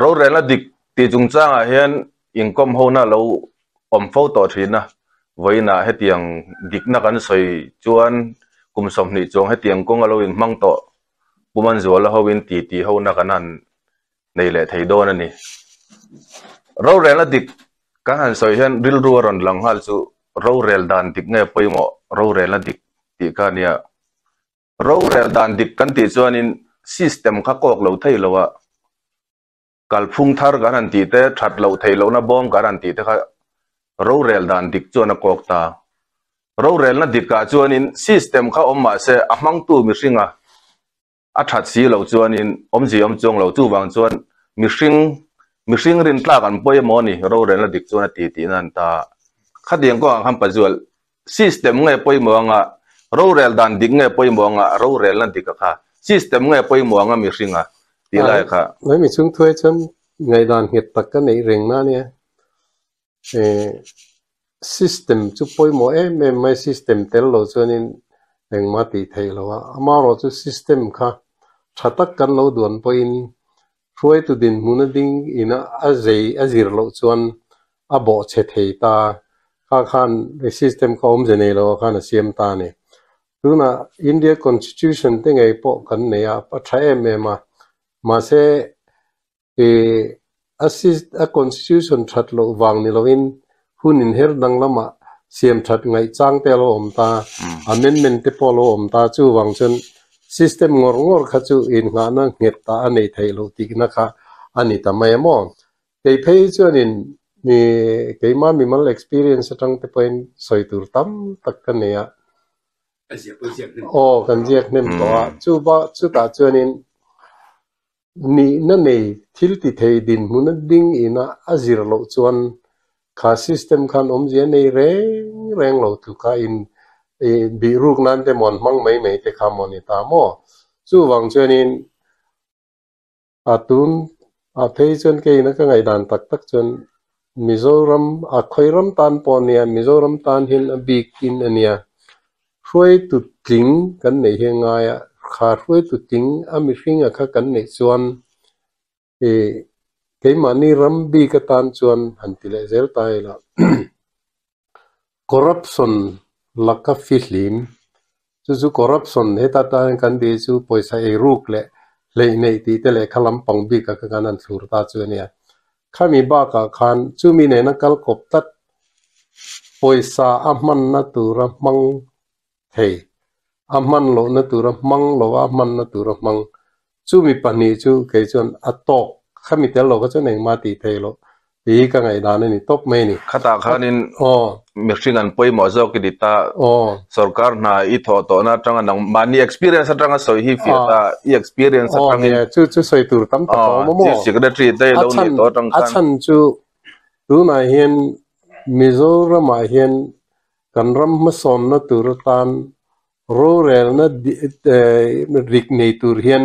rau rel na dik ti chung chang a hian income ho na lo om pho to thina voina hetiang dik na kan soi chuan kum som ni chong hetiang kong alo in mang to puman zola ho in ti ho na kanan nei le thei don ani rau rel na dik ka han soi hian ril ru ron lang hal chu rau rel dan dik nge poimo rau rel na dik ti ka nia rau rel dan dik kan ti chuan in system kha kok lo thei lowa kalphung thar garan ti te that lo thei lo na bom garan ti te kha rau rel dan dik chuan a kok ta rau rel na dik ka chuan in system kha omma se amang tu mi ringa a that si lo chuan in omji om chong lo tu wang chuan mi hring rin tla kan poi mo ni rau rel na dik chuan ti nan ta khadiang ko ham pazual system nge poi mo nga rau rel dan dik nge poi mo nga rau rel na dik kha system nge poi mo nga mi hringa ti lai kha mấy mình chung thuê chân ngày đàn hiện tất cả này rình na nè system chú bôi mỗi em mấy system tel lo cho nên rình mà tỷ thầy lo mà rồi chú system kha chặt tất cả lo đuôn bôi in thuê tu din muốn đinh ina azir lo chuan a bo che thei ta kha khan system ko om jene lo khan siam ta ne tu na India constitution te ngai po kan ne a pa thai em mà sẽ assist a constitution that lo wang ni lovin hun in her dang lama siam that ngai chang te lo om ta amendment te polo om ta chu wang chen system ngor kha chu in nga na nget ta anei thei lo tik na kha ani ta mai mo ke phei chuan in ni ke ma mi mal experience tang te point soi tur tam tak ka ne ya kan jiak nem to chu ta chuan in ni na nei thil ti thei din mun ding ina azir lo chuan kha system khan om je nei reng lo tu ka in bi ruk nan te mon mang mai te kha moni ta mo chu wang chuan in atun a phei chuan ke na ka ngai dan tak chuan Mizoram a khoiram tan ponia Mizoram tan hin a big in ania hroi tu tling kan nei he nga ya kha hroi tu ting a mi hringa kha kan nei chuan ke mani ram bi ka tan chuan hantile zel tai la corruption laka fihlim chu corruption heta ta kan bi chu poisa e ruk le nei ti te le khalam pang bi ka kanan thur ta chuan ya khami ba ka khan chu mi ne na kal kop tat poisa amman na tura mang thei amman lo na tura mang lo amman na tura mang chu mi pani chu ke chuan atok khami tel lo ka chuan eng ma ti thei lo ti ka ngai dan ni top me ni khata khanin mixing an poi mo zo ki dita sarkar na I tho to na tanga nang mani experience tanga soi hi fi ta I experience tanga chu soi tur tam ta mo secretary dai lo ni to tang kan achan chu tu na hian Mizoram a hian kanram ma son na tur tan rural na rik nei tur hian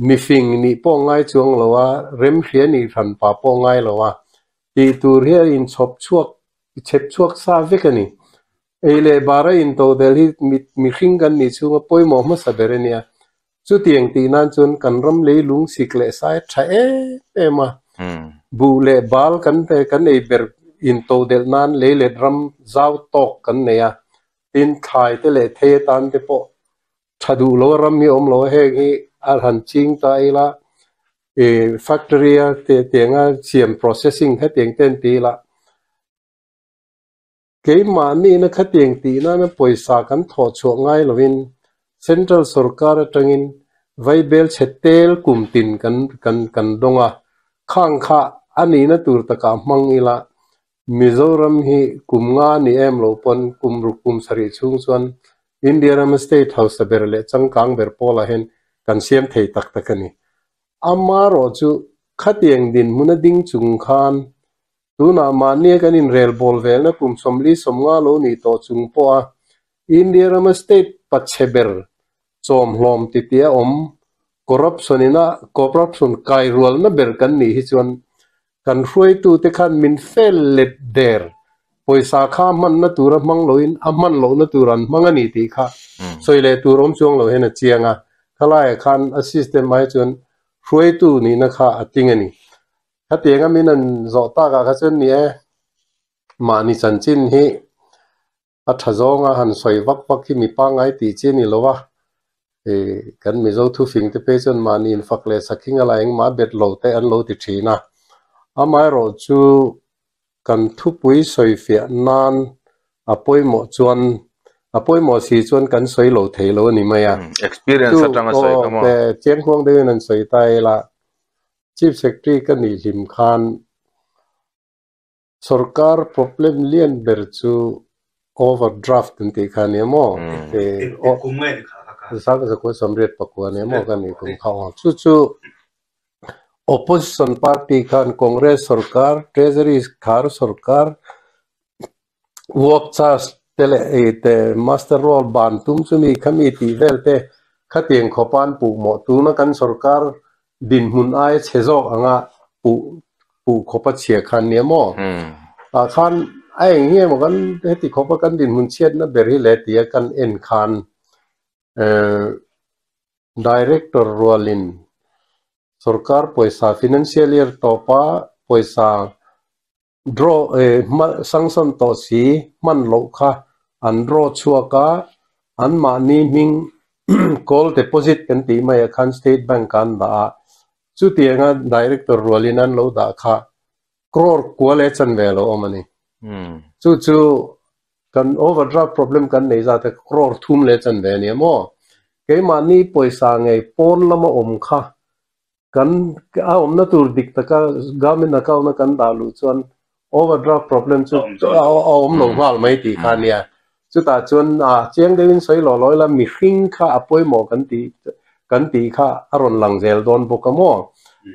mifing ni po ngai chuang lowa rem hria ni than pa po ngai lowa ti tur hian in chop chuak sa vekani eile bara in to delhi mi hringan ni chunga poimo ma saberenia chu tiang ti nan chun kanram le lung sikle sai thae ema bu le bal kan ei ber in to del nan le drum zaw tok kan ne ya tin khai te le the tan te po thadu lo ram mi om lo he gi ar han ching ta ila factory te nga siam processing he teng ten ti la ke ma ni na kha teng ti na poisa kan tho chu ngai lovin central sarkar atangin vaibel chetel kumtin kan donga khang kha ani na tur taka mang ila Mizoram hi kumnga ni em lo pon kum sari chung chuan Indiana State House berle changkang ber pola hen kan siam thei tak takani amaro chu khatiang din munading chung khan tuna mania kanin rel bol vel na kum somli somnga lo ni to chung po a Indiana State pacheber chom hlom titia corruption kai rual na ber kan ni hi chuan kan hroi tu te khan min fel let der poisa kha man na tura mang loin aman lo na turan mangani ti kha soile turom chuang lo hena chianga khalai khan a system mai chun hroi tu ni na kha atingani ถ้าเตียงมีนั่นโจตากาคันนี้มานิสันจินฮีอัฐจงหันสวยวักที่มีปังไอตีเจนี่ละวะกันมีโจทุฟิงที่เป็นจนมานินฟักเลสักหิงอะไรเองมาเบ็ดโลเตอันโลติทีนะอามาโรจูกันทุปุยสวยเฟียนานอป่วยหมอจวนอป่วยหมอสีจวนกันสวยโลเทโลนี่ไหมอ่ะ experience จังสวยก็มั้งแต่เจียงควงเดินนั่นสวยตายละ Chief Secretary ก็นี่ลิมคานसरकार प्रॉब्लम लियन बेरचु ओवरड्राफ्ट तंती खाने मो ते साग सको समरेट पकवाने मो कनी कुम खावा चुचु opposition party खान कांग्रेस सरकार ट्रेजरी खार सरकार वर्क चार्ज तेले ते मास्टर रोल बान तुम सुमी कमिटी वेलते खतियं खोपान पु मो तुना kan सरकार दिन मुन आय छेजो anga pu khopa chia khan ne mo khan ai nge mo kan heti khopa kan din mun chiat na beri le tia kan en khan director rolin sarkar paisa financial year topa paisa draw sanction to si man lo kha an draw chuaka an mani ming call deposit kan ti mai khan state bank kan da chu tianga director rolin an lo da kha crore kwale chan velo omani chu kan overdraft problem kan nei za te crore thum le chan ve ni mo ke mani paisa ngai pon lama om kha kan a om na tur dik taka government account na kan dalu chuan overdraft problem chu om lo mal mai ti khania chu ta chuan chiang devin soi lo loi la mi hring kha apoi mo kan ti kha aron lang zel don bokamo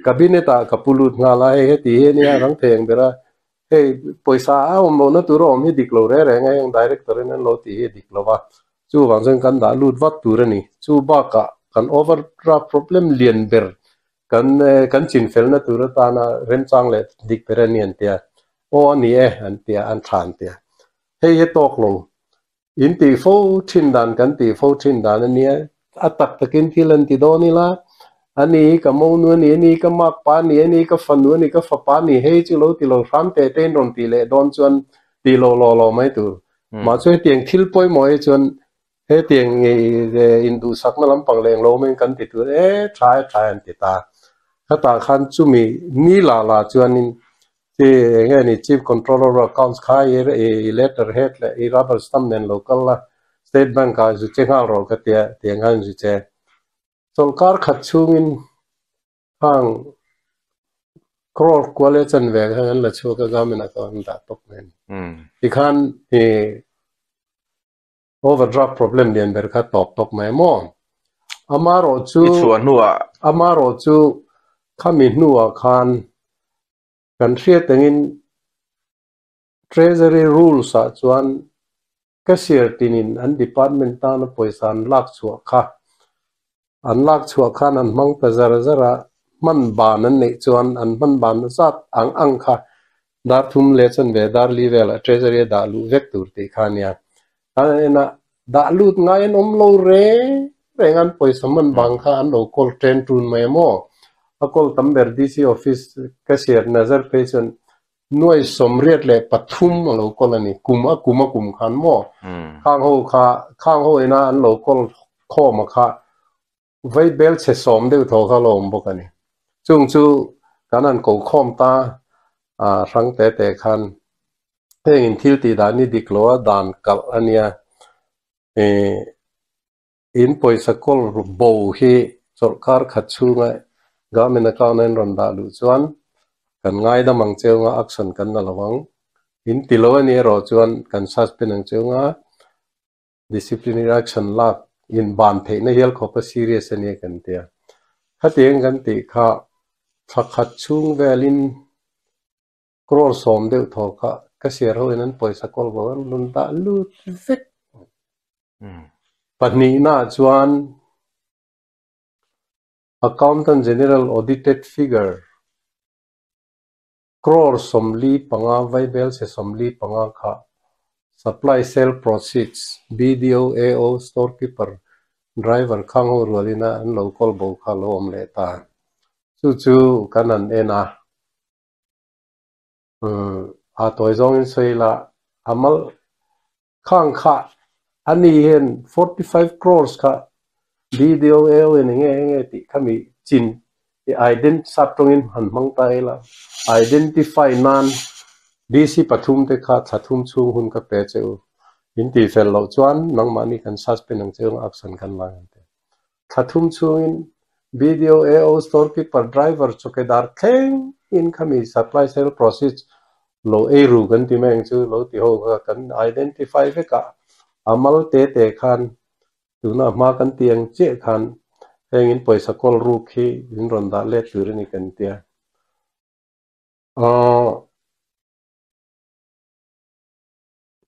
kabineta kapulut nga la he ti he nia rang theng bera he paisa om lo na tu ro mi dik lo re ngai ang director nen lo ti he dik lo wa chu wang jeng kan da lut wat tu re ni chu ba ka kan overdraft problem lien ber kan chin fel na tu ra ta na rem chang le dik pera nian tia o ni an tia an than tia he tok lo in ti fo thin dan kan ti fo thin dan ania atak takin thilan ti do ni la ani ka mo nu ni ka mak pa ni ka fan nu ni ka fa pa ni he chi lo ti lo ram te ten ron ti le don chuan ti lo mai tu ma choi tiang thil poi mo e chuan he tiang in du sak na lam pang leng lo men kan ti tu try an ti ta khata khan chu mi ni la chuan in ti nge ni chief controller of accounts kha letter head le rubber stamp nen local la state bank ka ju chengal ro ka tia tiangan ju che सरकार खचुंगिन Hong crore kwale chan ve han la chu ka gamen account da tok men ikhan overdraft problem den ber kha tok mai mo amaro chu khami nuwa khan kan thria tengin treasury rules a chuan cashier tinin an department ta na poisan lak chu kha an lak chua khan an mang ta zara man ban an nei chuan an man ban zat ang kha dar thum le chan ve dar li vela treasury da lu vek tur ti khania ana da lut ngai an lo rengan poisa man bang kha an lo kol train tun mai mo a kol tamber dc office cashier nazar patient noi somriat le pathum lo kolani kum khan mo khang ho ina an lo kol khoma kha vai bel che som de tho kha lom bokani chung chu kanan ko khom ta rang te khan in thil ti da ni diklo dan kal ania in poisa kol bo hi sarkar khachunga government account en ron da lu chuan kan ngai da mang cheunga action kan na lawang in tilo ani ro chuan kan suspend ang cheunga disciplinary action lak in ban the na hel khopa serious ani kan tia khateng kan ti kha thakhat chung velin crore som de tho kha ka share ho enan paisa kol bo lun ta lu vek pani na chuan accountant general audited figure crore somli panga vaibel se somli panga kha supply sale proceeds BDO AO storekeeper driver khango rualina an local bo kha lo om le ta chu kanan ena ตัวจงอินสุยละอามัลข้างข้าอันนี้เห็น45 crores ค่ะวิดีโอนี่ไงที่ขมีจินสับตรงนี้หันมังตายละ identify นั้นดีสิปฐุมเด็กค่ะปฐุมชูหุ่นกับเปเจ้าอินที่เฟลล์จวนน้องมานี่กันซัสเป็นนังเจ้าอักษรกันมาปฐุมชูอินวิดีโอสตอร์คีเปอร์ไดรเวอร์ช็อกเกดาร์เข่งอินขมี supply sale process เรารู้กันที่แมงจูเราที่เขากัน identify เวกะอามัลเตะขันดูนะมากันเตียงเจ้ขันเองอินปอยสกอลรูคีอินรอนดาเล็ดอยู่นี่กันเตีย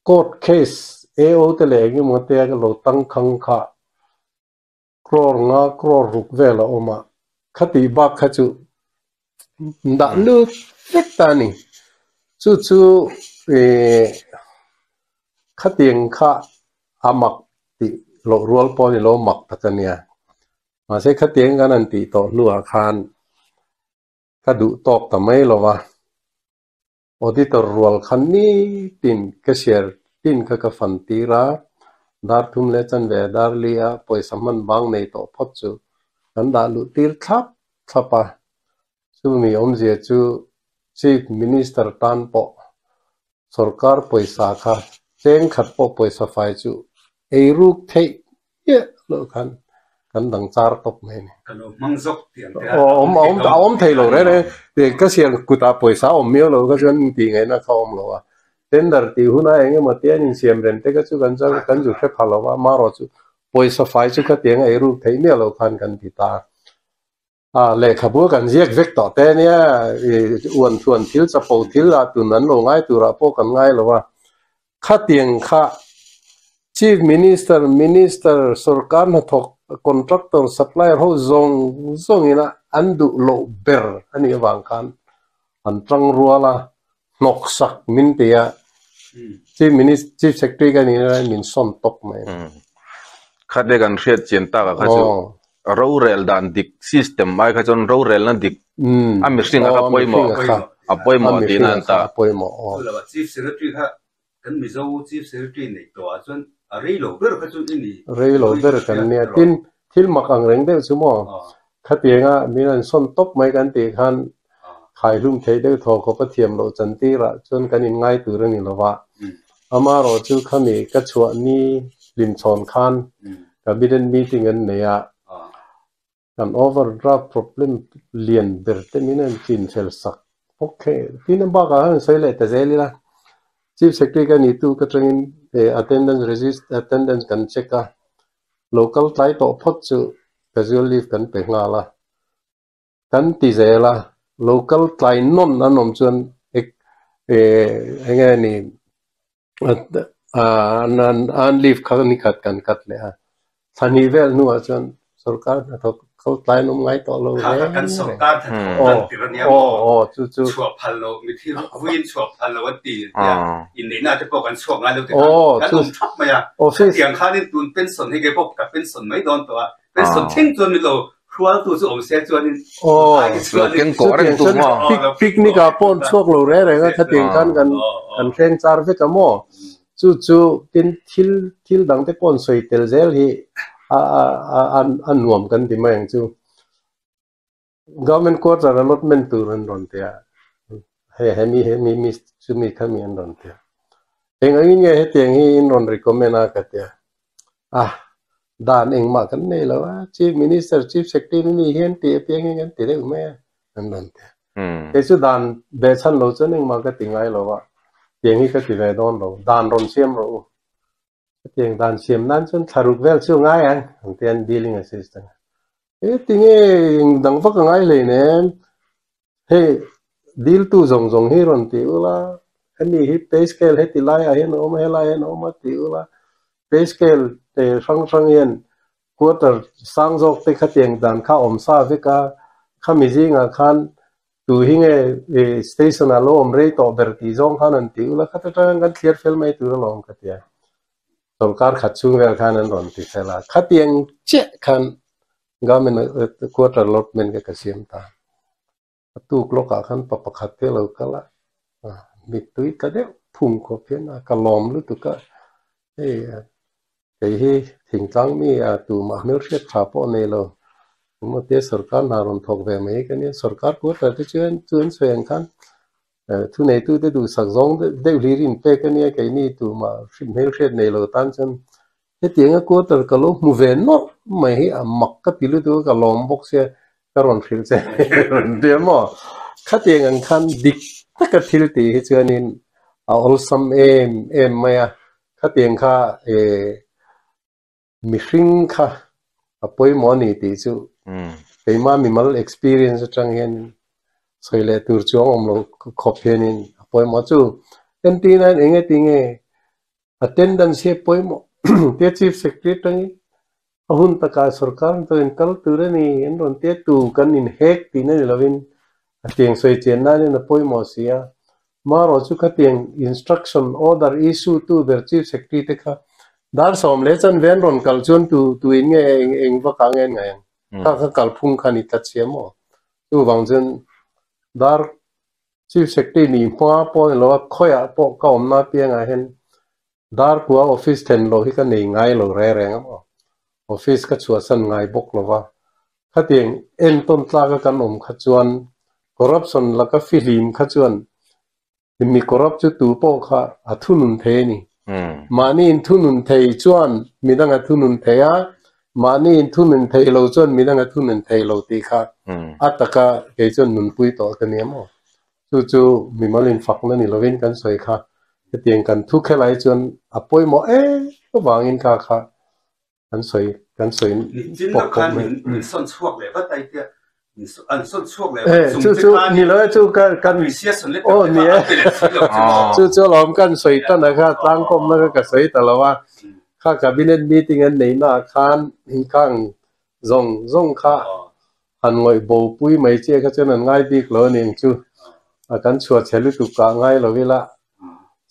court case เตเลงมันเตียก็เราตั้งขังข้าครอร์ครอรุกเวลาออกมาคดีบักขจูดันลุเล็กตานี่จู่คดีงข้าอามักติโลรัวปอนี่โลมักตะกันเนี่ยมาเสกคดีงกันนันติต่อลัวคานคดูตอกทำไมหรอวะอดีตรัวคันนี้ตินกเชียร์ตินก็ฟันตีระดาร์ทุมเลจันเวดาร์เลียปอยสมันบางในต่อพอดจูกันดาลุตีร์ทับปะจูมีเสียจูChief Minister ตันปอสรการปอยสาขาเจงขัดปอปอยสไฟจูรูกเทยเยอะเลยกันดังจาร์ตบไม่เนี่ยมังซกเตียนเทยเลยเนี่ยเด็กก็เสียงกุตาปอยสาเมียวเลยก็จนตีไงนะเขาเลยว่าเต็นดาร์ตีหุ่นอะไรเงี้ยมาเตียนเสียมเรนเตก็จูกันจูแค่พาลว่ามารู้จูปอยสไฟจูก็เตียงรูกเทยเนี่ยเรากันติตาเลยขบวนกันเรียกเวกต่อแต่เนี่ยอ้วนชวนทิลจะปูทิลตุนั้นลงง่ายตัวเราพวกกันง่ายหรือว่าข้าเตียงข้า Chief Minister สุรการนัทก contractor supplier เขาซงนี่นะอันดูโลเบอร์อันนี้วางกันอันตรังรัวละนกสักมินเตีย Chief Secretary กันนี่นะมินส่วนตกไหมข้าได้กันเรียกเจียนตากับข้าจูเราเรลดันดิก system ไม่ข้าจนเราเรลนั่นดิกมีสิ่งอะไรป่วยหมอที่นั่นตาป่วยหมอแล้วว่า Chief Secretary ค่ะกันมิโซ Chief Secretary ในตัวจนเรย์โลเบอร์ข้าจนนี่เรย์โลเบอร์กันเนี่ยทิลมักอังเร่งเดียวชั่วโมงข้าเตียงมีนั่นส่วนตกไม่กันตีขันขายลุ่มเทเดียวทอเขาก็เทียมเราจันทีละจนกันยังง่ายตัวนี้ละว่าอามาเราจูข้ามีกระชวนี้ลิมชอนขันกับบิดมีติงันเนี่ยกัน overdraft problem เลียนเบอร์เตมินันกินเซลสักโอเคที่นั่นบ้ากันใส่เลยแต่เจลี่ละ Chief Secretary กันนี่ตัวก็ตรงนี้ attendance กันเช็คกัน local ไทยต่อพอดจู casual leave กันเป็นงาละกันที่เจล่ะ local ไทยนนนั่นผมชวนไงนี่อัน leave เขานี่กัดเลยฮะทันทีเวลนัวชวนสุรการนัทกเขาไล่นมไงต่อเลยกันสุรการทันทีวันนี้จู่ชัวพันโลมีที่วิ่งชัวพันโลวันตีเนี่ยอินเดียน่าจะบอกกันชัวงานเร็วแต่กันลงทับมาอ่ะเสียงข้านี่ตุนเป็นส่วนให้แกบอกกับเป็นส่วนไม่โดนตัวเป็นส่วนทิ้งจนมีโลครัวตัวส่วนเสียจนเก่งก่อนเตัวมั้งปิกนิกปนช่วงโลเร่เลยก็ถ้าเตียงกันแข่งจาร์เวกมั่วจู่เป็นทิลดังแต่ปนสวยเตลเซลฮีอันรวมกันที่แมงจู่ government court อะไรลดเมนตูรันรอนเตียเฮมีจู่มีข้ามีอันรอนเตียเองอันนี้ไงเตียงฮีอินรอน recommend กันเตียด่านเองมากันเนี่ยแล้วว่า Chief Minister Chief Secretary นี่เห็นเตียเพียงเงี้ยเตียได้ไหมอันรอนเตียแต่จู่ด่านเบชันเราจะเองมากันติงไงแล้วว่าเตียงฮีก็ติดไว้โดนเราด่านรอนเสียมเราเตียงด่านเสียมนั้นจนทารุกเวลช่วงง่ายอันเตียน dealing assistant ติงดังฟักง่ายเลยเนี่ยเฮ้ดีลตู้ส่งให้รอนติวละอันนี้ฮิเปสเกลให้ติลายเห็นโอมาเฮลายเห็นโอมาติวละเปสเกลเตะฟังเห็นควอเตอร์สังจอกเตะขัดเตียงด่านข้าอมซาฟิกาข้ามิจิงอาคันตัวหิ้งสเตชันอารมณ์เรย์ต่อเบอร์ติจงขันติวละขัดตรังกันเคลียร์เฟลไม่ตัวลองขัดเตียสงการขัดช่วงเวลานั้นรอนติเซลาขัดเตียงเจ๊ขันก็มันควอเตอร์ลดมันก็เสียมตาตู้กลอกขันปะขัดเทลก็ละ มีตุ้ยก็เดี๋ยวพุ่งขบเพี้ยนกระลอมหรือตุกก็ไอ้ถึงจังมีตัวมาเมื่อเช็ดขาปนเลยผมเตะสกัดนารอนทอกแบบนี้กันเนี่ยสกัดกูแต่ที่เชื่อเสียงกันทุนไหนตัวได้ดูสักซองได้ลีรินเปกันเนี่ยกันนี่ตัวมาชิมเฮลเช็ดในโลตันจนที่เตียงกูแต่ก็รู้มูเวนเนาะไม่ให้มักก็ปิลุตัวก็ลอมบอกเสียก็รอนฟิลเซ่เดี๋ยวมั้งข้าเตียงคันดิกถ้าก็ทิลตีให้เชื่อนี่เอาซัมไม่ข้าเตียงข้ามิชิงข้าป่วยหมอนี่ตีจูไปมามีมัล experience จังเห็นสวยเลยตัวจ้องเราขอบเพียนินป่วยหมอจูเอ็นตีนั้นเองติงattendance ป่วยหมอเตี้ย chief secretary ตั้งหุ่นตะการสกัดตัวเองคัลตัวนี้เห็นตอนเตี้ยตัวกันอินเฮกตีนั้นเราวินเตียงสวยเจนนั่นเนี่ยป่วยหมอเสียมาเราจูขัดเตียง instruction order issue to the chief secretary เด็กดาร์สอมเลจันเวนรอนกัลจนตัวเองว่ากังเงินไงถ้ากัลพุ่งขันิตัดเสียมั้งตัวบางจนดาร์ชีฟเซกตีนี่พ่อพ่อเราค่อยพ่อก็อมนาเปียงไงเห็นดาร์กัวออฟฟิศเทนเราที่กันไงเราแรงๆมั้งออฟฟิศก็ชัวร์สันไงบกเราว่าขัดเองเอ็นต้นตากกันอมขัดจวนคอร์รัปชันแล้วก็ฟิลิมขัดจวนมีคอร์รัปชันตัวพ่อข้าอัทุนุนเทนี่มานี่ทุนุนเทยจวนมีดังทุนุนเทียมานี่ทุนุนเทยเราจวนมีดังทุนุนเทยเราตีค่ะอัตตะเกจวนนุนปุยต่อกันเนี่ยมั้งจู่ๆมีมาลินฝักนั่นนี่เราเว้นกันสวยค่ะเตียงกันทุกแค่ไรจวนอป่วยหมอก็วางอินค่ะกันสวยปกป้องมันส่วนช่วงเลยก็ไตเตี้ยอันส่วนช่วงเลยจู่ๆนี่เลยจู่กันโอ้เนี่ยจู่ๆล้อมกันสวยตั้งนะครับตั้งกลมแล้วก็สวยแต่ละว่าข้ากับบินเน็ตมีติ้งอันไหนน่าคานหิ้งข้างซงข้าหันลอยโบปุ้ยไม่เจ๊ก็จะนั่นง่ายดีกว่านี่จู่กันชวดเฉลิตุกะง่ายเราเวลา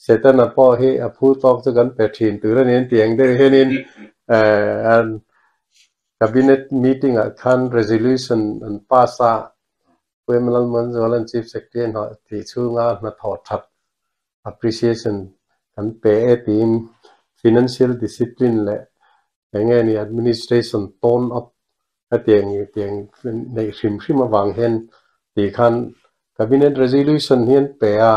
เสร็จแล้วพอให้ผู้ตอกจะกันเปิดถิ่นตัวนี้เตียงได้เห็นอันcabinet meeting kan resolution and passa wemalal manzalan chief secretary ha ti chunga na thothat appreciation kan pe team financial discipline le enge ni administration tone up tiang nei sim awang hen ti khan cabinet resolution hian pe a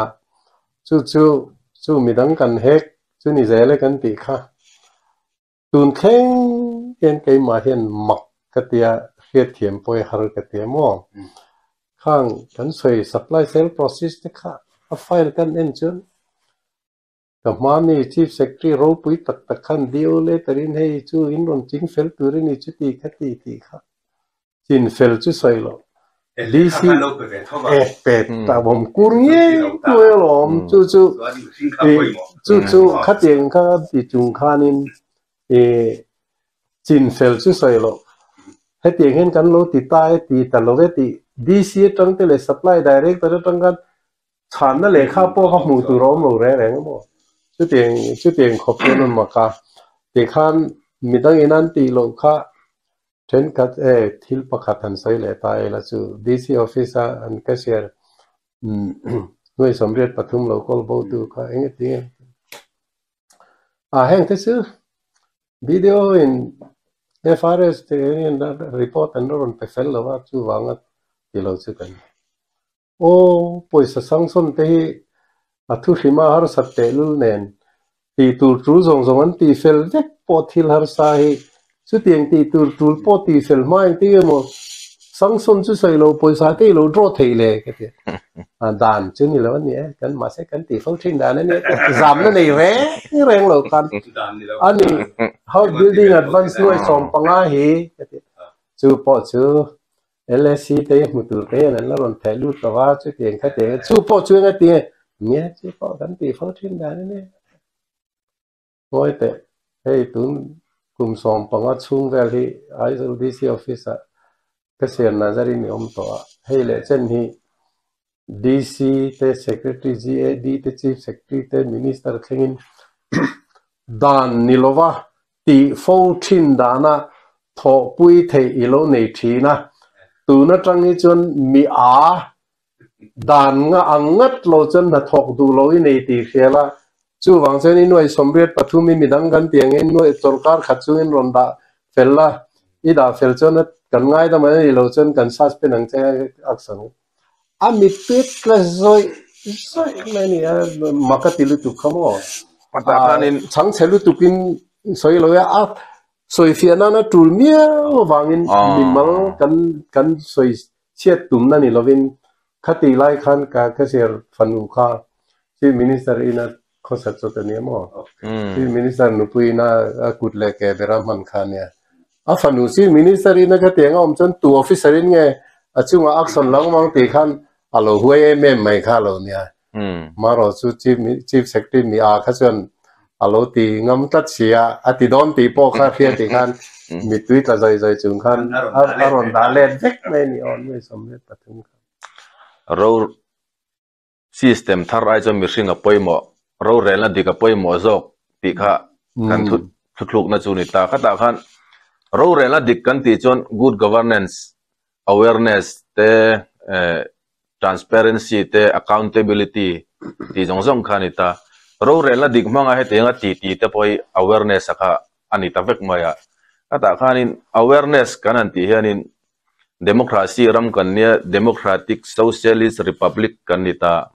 chu midang kan hek chu ni zele kan ti kha tun khengเกมาเห็นหมักกระเตียเทียเทียมปอยหารกระเตียมองข้างกันสวย supply sale process นะคะไฟล์กันเอ็นจนกับมานี่ chief secretary รู้ปุยตักขันเดียวเลยแต่รินให้จูอินรอนจิงเฟลตัวนี้จุดตีขัดตีค่ะจินเฟลจุดสวยหรอดีสิเป็ดแต่ผมกุญแจตัวหลอมจู่ขัดเองข้าติจุงขานินจินเฟลชื่อสวยหรอให้เตียงเห็นกันโลติตายตีแต่โลเวติดีซีตรงที่เลย supply direct แต่ตรงกันฉันนั่นเลยข้าพ่อข้าหมูตัวร้อมโลแรงๆมั้งชื่อเตียงขอบคุณมากค่ะตีขันมีตั้งอีนั่นตีโลข้าเช่นกัดทิลประคัตันสวยเลยตายแล้วจู่ดีซีออฟฟิศอันแคชเชียร์หน่วยสมเด็จปทุมโลกอลโบตูค่ะเองตีแห่งที่ซื้อวิดีโออินFRS เองนั่นรีพอร์ตอันนั้นไปเฟลแล้วว่าจู่วางอ่ะที่เราจะกันโอ้ป่วยสังสนที่ทุกที่มาหาสัตย์เตลุเนนที่ตูรูส่งอันที่เฟลเด็กพอที่หาสาเหตุสุดที่ที่ตูพอที่เฟลมาอย่างที่มั้งสังสนจู่ใส่เราป่วยสาที่เราโดดที่เลยกันที่ด่านจู่นี่แล้วเนี่ยกันมาเสกันที่ฟังชินด่านนั่นเนี่ยจำนั่นเลยแรงเรากันอันนี้ how building advance ด้วยสองปังอาหีจู่พอจู่ LSC เตะมุตุเตะนั่นแล้วเราแถลุตัวว่าจู่เตียงแค่เตะจู่พอจู่งั้นเตียงเนี่ยจู่พอกันที่ฟังชินด่านนั่นเนี่ยโอ้ยเตะให้ตุนกลุ่มสองปังอาชุ่มเวลีไอซ์ DC office ก็เสียนาจารีนิยมตัวให้เลยเช่นที่ DC เตะ Secretary GAD เตะ Chief Secretary เตะ Minister เข่งด่านนิลวะตีโฟชินดานะทอปุยเทอิโลเนทีนะตัวนั้นจังนี้จนมี ด่านงะอังงัดเราจนหัดถกดูเราอินในตีเขียละจู่วังเซนี่หน่วยสมเด็จปทุมมีดังกันเตียงอินหน่วยตรการขัดจูอินรอนดาเฟลละอีดาเฟลจนนัดกันง่ายแต่ไม่เราจนกันซาสเป็นหนังใจอักษรอามิปิดกระซอยไม่เนี่ยมักติลุตุขโมยช่างเชลุตุกินซอยเราอ่ะซอยเฟียนานะตูลเมียวางอินมิมัลกันซอยเชียตุ่มนั่นนี่เราวินขัดตีไล่ขันกาเกษตรฟันอุคาที่มินิสเตอร์อินัดข้อสัตย์ตัวนี้มั้งที่มินิสเตอร์นุปุยน่ากุดเล็กเบรามันขันเนี่ยฟันอุซีมินิสเตอร์อินัดก็เตียงอมจนตัวออฟฟิศอินไงจุงอักษรลังมังตีขันฮัลโหลหัวไม่ข้าเราเนี่ยมาเราสู้ชีฟเซกติมีอาขัดจนฮัลโหลตีงำตัดเสียอติดอนตีปอกข้าเพียตีขันมีทวิตอะไรจุงขันอารอนดาเลนเด็กไม่นี่อ่อนไม่สมเด็จปทุมเราซิสเต็มทารายจะมีสิ่งกับป่วยหมอเราเรียนแล้วดีกับป่วยหมอจอกตีค่ะกันทุกๆนั่นจูนิตาขัดตาขันเราเรียนแล้วดีกันตีจน good governance awarenessเตtransparency เต accountability ตีจงส่งขันนิตาเราเรียนแล้วดีมั่งให้เตียงตีเตป่วย awareness สักอันนี้ตาเวกมาอ่ะขัดตาขันนิน awarenessกันนั่นตีเฮียนินdemokrasi ram kan nia democratic socialist republic kan nita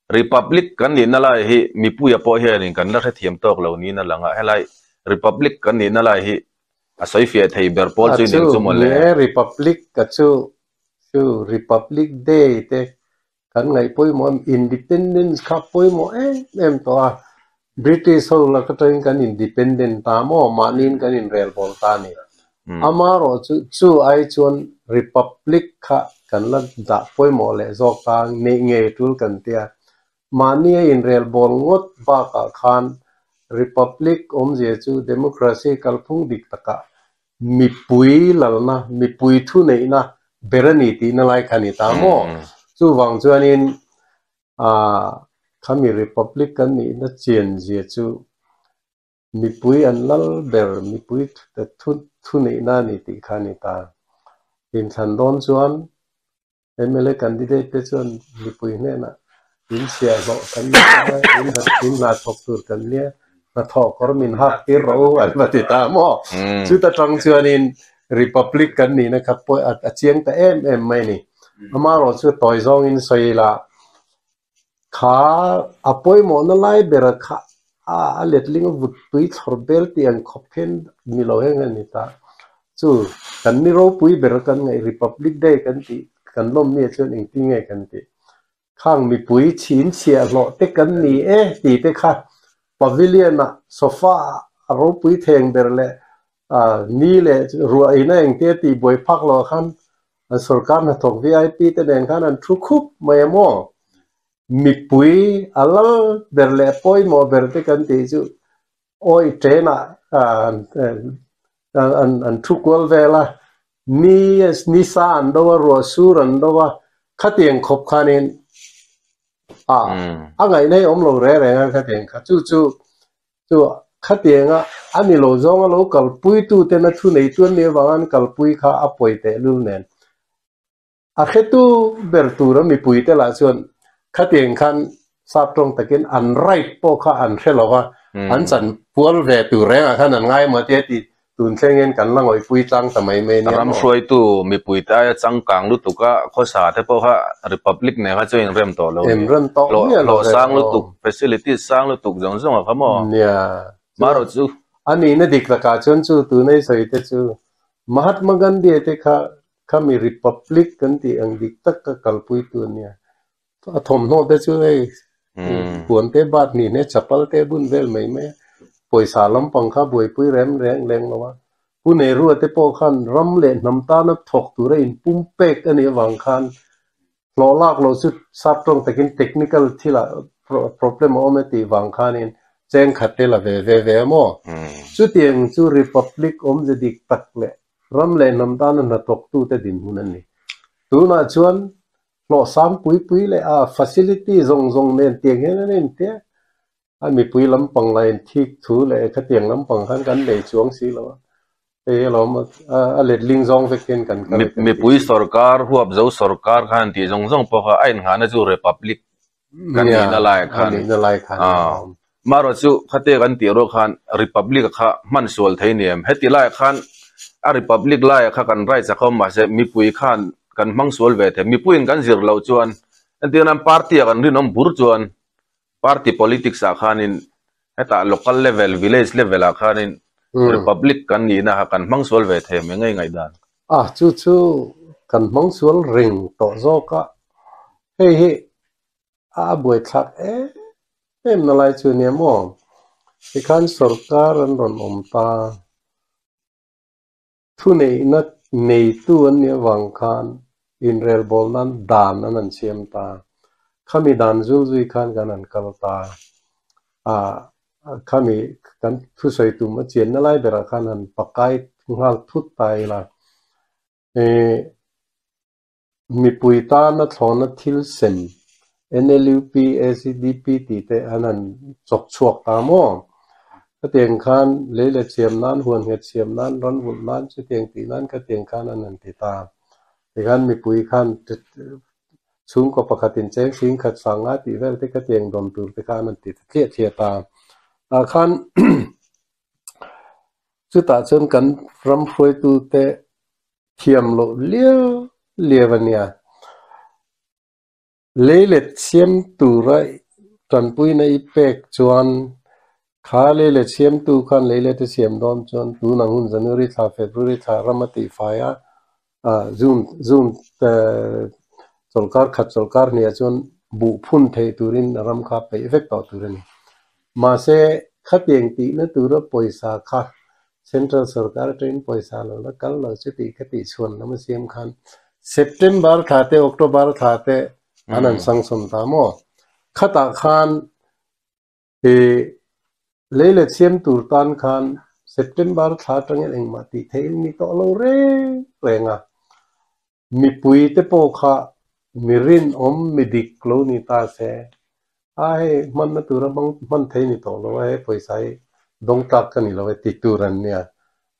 republic kan ni nala hi mipu ya po he ni kan la thiam tok lo ni na langa helai republic kan ni nala hi asoi fia thei ber pol chu ning chu mole republic ka chu republic day te kan ngai poi mo independence kha poi mo em to british ho la ka train kan independent ta mo manin kan in rel bol ta ni amaro chu ai chuan republic kha kan la da poi mo le zok ta nge tul kan tia mania in rel bol ngot ba ka khan republic om je chu democracy kalphung dik taka mi pui lalna mi pui thu nei na berani ti na lai khani ta mo chu wang chuan in khami republic kan ni na chen je chu mi pui an lal ber mi pui ta thu nei na ni ti khani ta in than don chuan MLA candidate te chuan mi pui ne na in sia zo kan in la thok tur kan lia na thok kor min hak ti ro an ba ti ta mo chu ta tang chuan in republic kan ni na khat poi a chiang ta em mai ni ama ro chu toy zong in soila kha apoi mo na lai ber kha a letling vut pui thor bel ti an khop khen mi lo heng ani ta chu kan ni ro pui ber kan ngai republic day kan ti kan lom mi chuan ing ti ngai kan ti khang mi pui chin sia lo te kan ni ti te kha pavilion na sofa ro pui theng ber le ni le ruwa ina eng te ti boi phak lo khan sarkar na thok VIP te deng khan an thu khup mai mo mi pui ala ber le poi mo ber te kan ti chu oi trena an thu kwal vela ni sa an do ro sur an do khatieng khop khanin ngai nei om lo re khatieng kha chu khatieng ani lo zong lo kal pui tu te na thu nei tuan ne wangan kal pui kha apoi te lul nen khetu ber tu ra mi pui te la chuan khatieng khan sap tong takin an right po kha an hrelowa an chan pual ve tu re khan an ngai ma te ti tun thengen kan la ngoi pui tlang tamai me ne ram soi tu mi pui ta chang kang lu tu ka kho sa te po kha republic ne kha chain rem to lo lo sang lu tu facility sang lu tu jong jong kha mo nia maro chu ani na dik la ka chon chu tu nei soi te chu mahatma gandhi te kha mi republic kan ti ang dik tak ka kalpui tu nia thom no te chu ei puan te bat ni ne chapal te bun vel mai me poisa lam pangkha boi pui rem reng leng lawa pune ru te po khan ram le nam ta na thok tu re in pum pek ani wang khan lo lak lo su sap tong takin technical thila problem ome ti wang khan in cheng khatte la ve mo chu tieng chu republic om je dik tak le ram le nam ta na thok tu te din hunan ni tu na chuan lo sam pui le facility zong nen tieng he nen te mi pui lam pang lai thik thu le kha tiang lam pang khan kan le chuang si lo เราเล็ดลิงซองเฟกินกันมีปุยสรการหัวเจ้าสรการขันที่จงพอเขาไอ้หานะจูเรพับลิกกันนี่นั่นแหละขันมารจูขัดเตกันที่เราขันริพับลิกข้ามันส่วนไทยเนี่ยเฮติไล่ขันริพับลิกไล่ข้ากันไรจะเข้ามาเสมีปุยขันกันมังส่วนเวทมีปุยกันสิรเราจวนอันที่นั้นพรรคที่กันที่น้องบุรจวนพรรค politics ขันินเฮตา local level village level ขันินRepublic กันนี่นะกันมังสวลเวทเฮงไงด้านจู่กันมังสวลริงต่อโซกะเฮ้บวยทักนั่นอะไรจู่เนี่ยมั้งที่ขันสรการันรอนตาทุนนักในตัวเนี่ยวังขันอินเรลบอลนั้นดานนั้นเชียมตาขมิดานจูขันกันนั้นกัลตาขมิกันทุสัยตุมาเจียนนั่นไรเบราขันนั้นปักไก่งาทุตไตละมีปุยตานัทอนทิลเซน NLUP ACDP ตีเตอันนั้นจกชวกตามอก็เตียงขันเลี้ยเชียมนั้นหวนเหตุเชียมนั้นร้อนหุ่นนั้นจะเตียงตีนั้นก็เตียงขันอันนั้นตีตาแต่ขันมีปุยขันสูงกว่าปกติเจ้าสิงขัดสังอาติเวลที่ก็เตียงดมตูที่ขันนั้นตีเทียตาขันสุดท้ายจนกันรำช่วยตัวเตะเทียมโลเลี้ยวันเนี้ยเลี้ยเชียมตัวไรตอนปุยในเป็กจวนขาเลี้ยเชียมตัวขันเลี้ยที่เชียมโดนจวนตัวนังหุ่นจันทริธาเฟบรุริธารำติไฟจูนแต่จลการขัดจลการเนี่ยจวนบุพุ่นเทตุรินรำคาไปเอฟเฟกต์ต่อตุรินมาเสขัดยังตีนั่นตัวเราปอยสาขาเซ็นทรัลสรการเทรนปอยสาแล้วกันเราจะตีขัดตีชวนน้ำเสียมขันเซปเทมเบอร์ท่าเตอออกโทเบอร์ท่าเตอันนั้นสังสมตามอขัดขันเลี้ยเสียมตูร์ตันขันเซปเทมเบอร์ท่าตรงนี้เองมาตีเทลมีตัวเราเร่งมีปุยเตโปขามีรินมีดิกโลนิตาเสมันนั่นตัวเรามันเทนี่ตัวเราปอยใส่ดงตักกันนี่เราติดตัวรันเนี่ย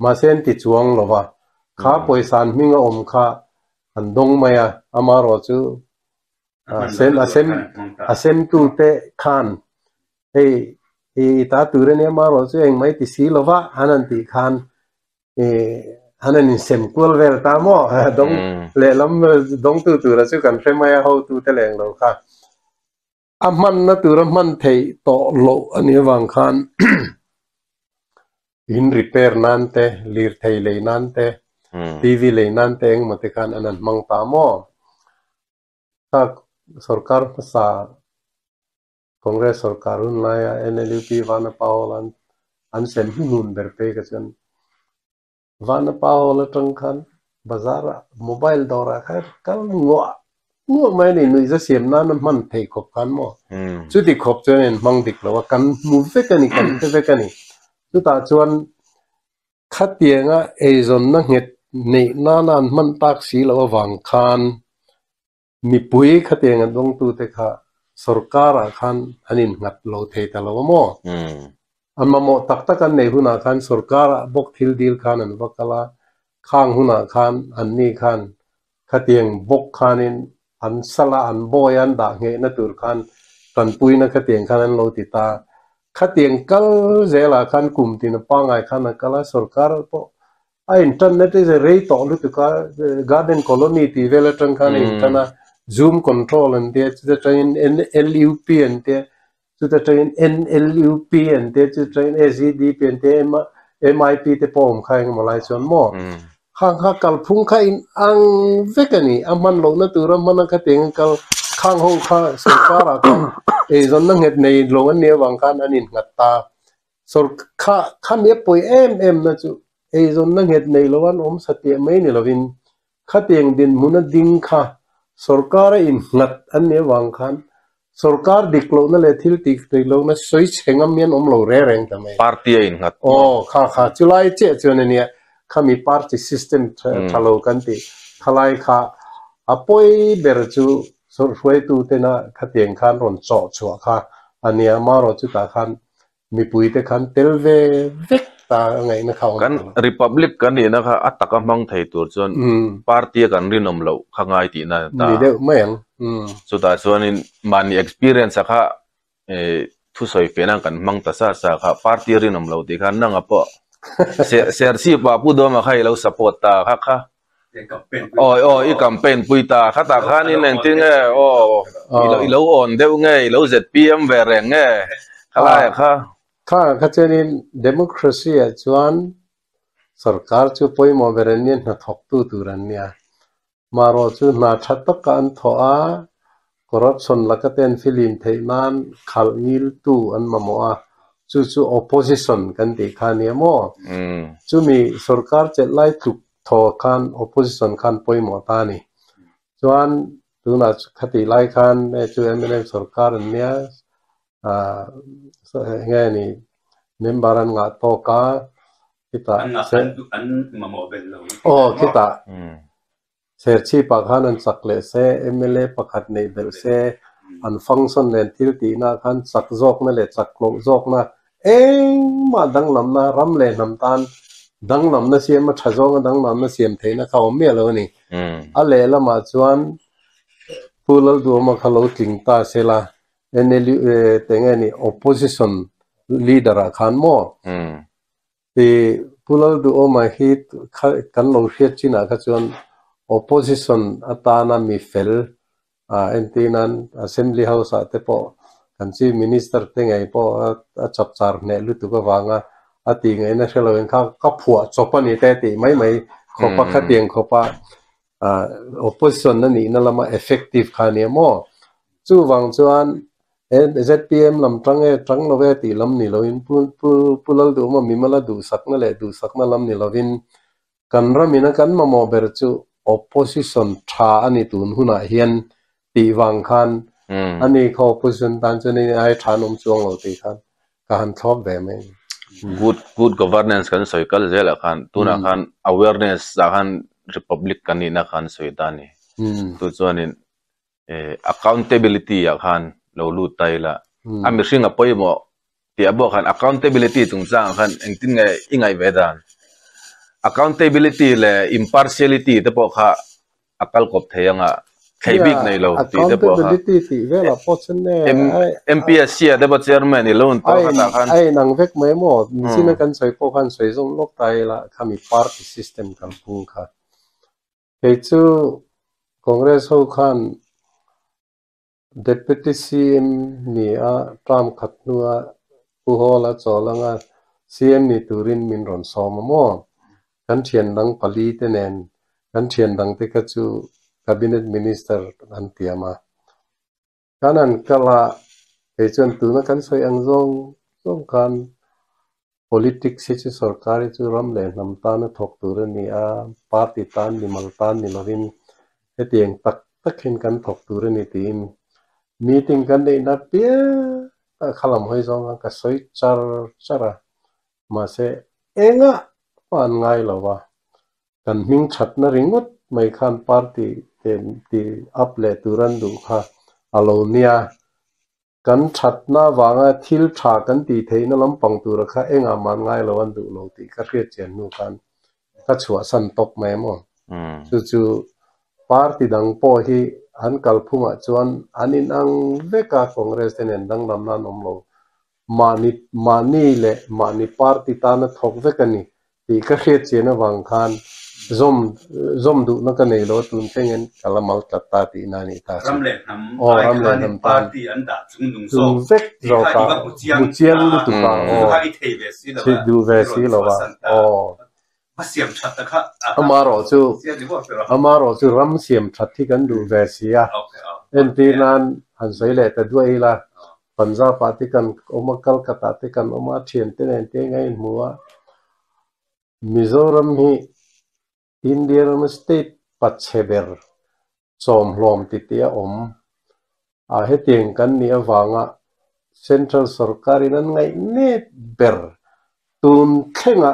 มาเส้นติดจวงเราว่าข้าปอยสานมิงข้าอันดงมายามารอจูเส้นตัวเตะขันตาตัวเนี่ยมารอจูเองไม่ติดสีเราว่าอันนั้นติดขันอันนั้นอินเซมคูลเวลตามอดงเล่ลำดงตัวเราจูกันเฟมายาเขาตัวเตะแรงเราค่ะมันนั่นตัวมันเทโตโลอันนี้วังขันอินรีเพย์นั่นเตลีร์เทเลยนั่นเตทีวีเลยนั่นเตงมาเตกันอันนั้นมังตามอถ้าสรการภาษาคอนเกรสสรการุนไลน์ NLUP วานาปาวลันอันเซมฮินุนเบอร์เปกันจนวานาปาวลันตรงขันบาซาร์โมบายดอร์ค่ะกันงัวไม่เนี่ยนุ่ยจะเสียมนั้นมันเทขบกันมั้งสุดที่ขบจนมังดิกแล้วว่ากันมูฟเฟกันนี่กันเฟกันนี่สุดท้ายจวนขัดเตียงจนนั่งเหตุในนั้นมันตักสีแล้วว่าวังคันมีปุยขัดเตียงตรงตัวเตค่ะสรการคันอันนี้งัดเราเทแต่เราว่ามั้งอันมาโมตักกันในหุ่นคันสรการบกทิลดีลคันอันวักละข้างหุ่นคันอันนี้คันขัดเตียงบกคันอันสละอันบอยันด่างเงนตุรคันตันปุยนักขัดเตียงคันนั้นเราติดตาขัดเตียงกัลเจล่าคันกุมตินปังไอคันนักละสรการก็อินเทอร์เน็ตจะเรียต่อลุตุกาการ์เดนคอลนีที่เวลาตรงคันอินเทอร์เน็ตซูมคอนโทรลอันเดียจะใช้ NLUP อันเดียจะใช้ NLUP อันเดียจะใช้ ACDP อันเดียMIP ที่พอมข้างมาไล่ส่วนมั่วข้างกัลพุ่งข้างอังเวกันนี่มันลงนั่นตัวมันนักขัดเตียงกัลข้างห้องข้าสรการกันจนนั่งเหตุในลงอันเนี้ยวังคันอันนี้งัดตาสรข้ามีป่วยนะจูจนนั่งเหตุในลวันสติไม่เนี่ยเราวินขัดเตียงดินมุนดิ่งข้าสรการอินงัดอันเนี้ยวังคันสรการดิกโลนั่นเลยที่ดิกโลนั่นสวยเชิงเมียนเราเร่งทำไมพาร์ตี้อินงัดข้าจุลัยเจ้าเนี่ยข้ามีพาร์ตี้ซิสเต็มทะเลกันที่ทลายข้าอภัยเบรจูส่วนช่วยตัวเตนะขัดเตียงขันรอนจ่อชัวค่ะอันนี้มารอจุตาขันมีปุยเตขันเทลเวกต ตาไงนะเขากัน Republic กันนี่นะครับอัตตะกำมังไทยตัวจนพรรคกันรินอมเหลาข้างไงตีน่ะตานี่เด้อไม่ยังสุดท้ายส่วนนี้มัน experience สักค่ะทุสอยเฟนังกันมังตัสสะค่ะพรรครินอมเหลาที่กันนั่งอ่ะปะเสียสีว่าผู้ดมาใครเรา support ตาค่ะอีกัมเป็นปุยตาข้าตาข้านี่นั่นจริงไงอีเราอ่อนเดี๋ยวไงเราZPMเวรไงอะไรข้าเจนิน democracy จวนสรการจูปอยมาเวรเนี่ยนัทหกตุรันเนี่ยมารอจูนาชัตกันทว่า corruption ลักเต็นฟิลิมเทนันขัลนิลตูอันมาโมอาจูopposition กันตีข้าเนี่ยโมจูมีสรการเจ็ดไล่ถูกทอคัน opposition คันปอยหมดตานี่จวนดูน่าคติไล่คันจูMNM สรการเนี่ยไงนี่เมมเบอร์งาโตกาคิดว่าคิดว่าเสียชีปากขันสักเลเซMLA ปากขัดในเดลเซอันฟังก์ชันเลนทิลตีน่าขันสักจอกนั่นแหละสักโลจอกน่ะมาดังลำน่ะรำเลนำตานดังลำน่ะเสียมาทะจงดังลำน่ะเสียมเทน่ะเขาเมียเลยนี่อะไรละมาจวนพูดแล้วดูมาเขาเราถึงตาเสละNLU แต่ไงนี่ opposition leader ขันโม่ที่พูดแล้วดูมาฮิตกันเราเชียร์จีน่ะก็จวน opposition อัตานามีเฟลเอ็นตีนั้น assembly house แต่พอกันจี minister แต่ไงพอจับจารเนี่ยรู้ตัวก็วางตีไงนะเชลล์เองเขาผัวจบปนี่แต่ตีไม่ขบขัดเตียงขบopposition นั่นนี่นั่นละมา effective ขันเนี่ยโม่จู่วางจวนZPM ลำจังเราเวทีลำนี่เราอินพูลดูมามีมาลดูสักนั่นแหละดูสักนั่นลำนี่เราวินกันรามีนักกันมาโมเบอร์จู opposition ช้าอันนี้ตุนหุ่นเฮียนตีวังคันอันนี้เขา opposition ตันจนนี่ไอ้ฐานอมจวงเราตีคันการทบแบบนี้ good governance กันสวยกันเจละคันตุนคัน awareness คัน republic กันนี่นักคันสวยตานี่ตัวจวนนี่accountability คันเราลู่ไตละมีสิ่งอะไรมั่วที่บอกกัน accountability ตรงจ้างกันเองทิ้งไงเวดาน accountability และ impartiality ที่บอกค่ะอักลกบเทียงใครบิ๊กในเราที่บอกค่ะ accountability ที่เวลาพอชนเนี่ยMPSC ที่บอก chairman นี่เราต้องกันนังเวกไม่หมดมีสิ่งนั้นใส่พวกกันใส่ส่งลกไตละเขามี party system กันพุ่งค่ะเฮ้ยจู่ Congress เขาคันDeputy CM นี่ตามขัดนัวผู้ฮอละจอลังCM นี่ตุรินมินรอนสอมมั่วกันเชียนดังปลีเตเนนกันเชียนดังเตกจู Cabinet Minister อันเตียมากันนั้นก็ละไอ้จนตัวนั้นกันสวยอังซงกัน politics ที่สรการจูรำเลยนำตานทกตุรินนี่party ตานนิมัลตานนี่ลวินเฮตียงตักเห็นกันทกตุรินนี่ทีมmeeting kan dei na pia khalam hoi zong ka soi chara ma se enga pan ngai lawa kan ming that na ringot mai khan party ti aple turan du kha alonia kan that na wanga thil tha kan ti theina lampang tur kha enga man ngai lawan du lo ti ka hre chen nu kan ka chua san top mai mo chu party dang po hi han kalphuma chuan anin ang veka congress ten endang namna nomlo mani le mani party ta na thok vekani ti ka khe chena wang khan zom du na ka nei lo tun tengen kalamal tatta ti na ni ta ramle nam party anda chung so vek zo ka bu chiang lu tu ka si du ve si lo wa amaro chu ram siam that thi kan du ve sia enti nan han sei le ta duai la punjab party kan oma kolkata te kan oma thien te nen te ngai muwa mizoram hi indian state pacheber chom hlom ti tia he tieng kan ni awanga central sarkari nan ngai ne ber tun khenga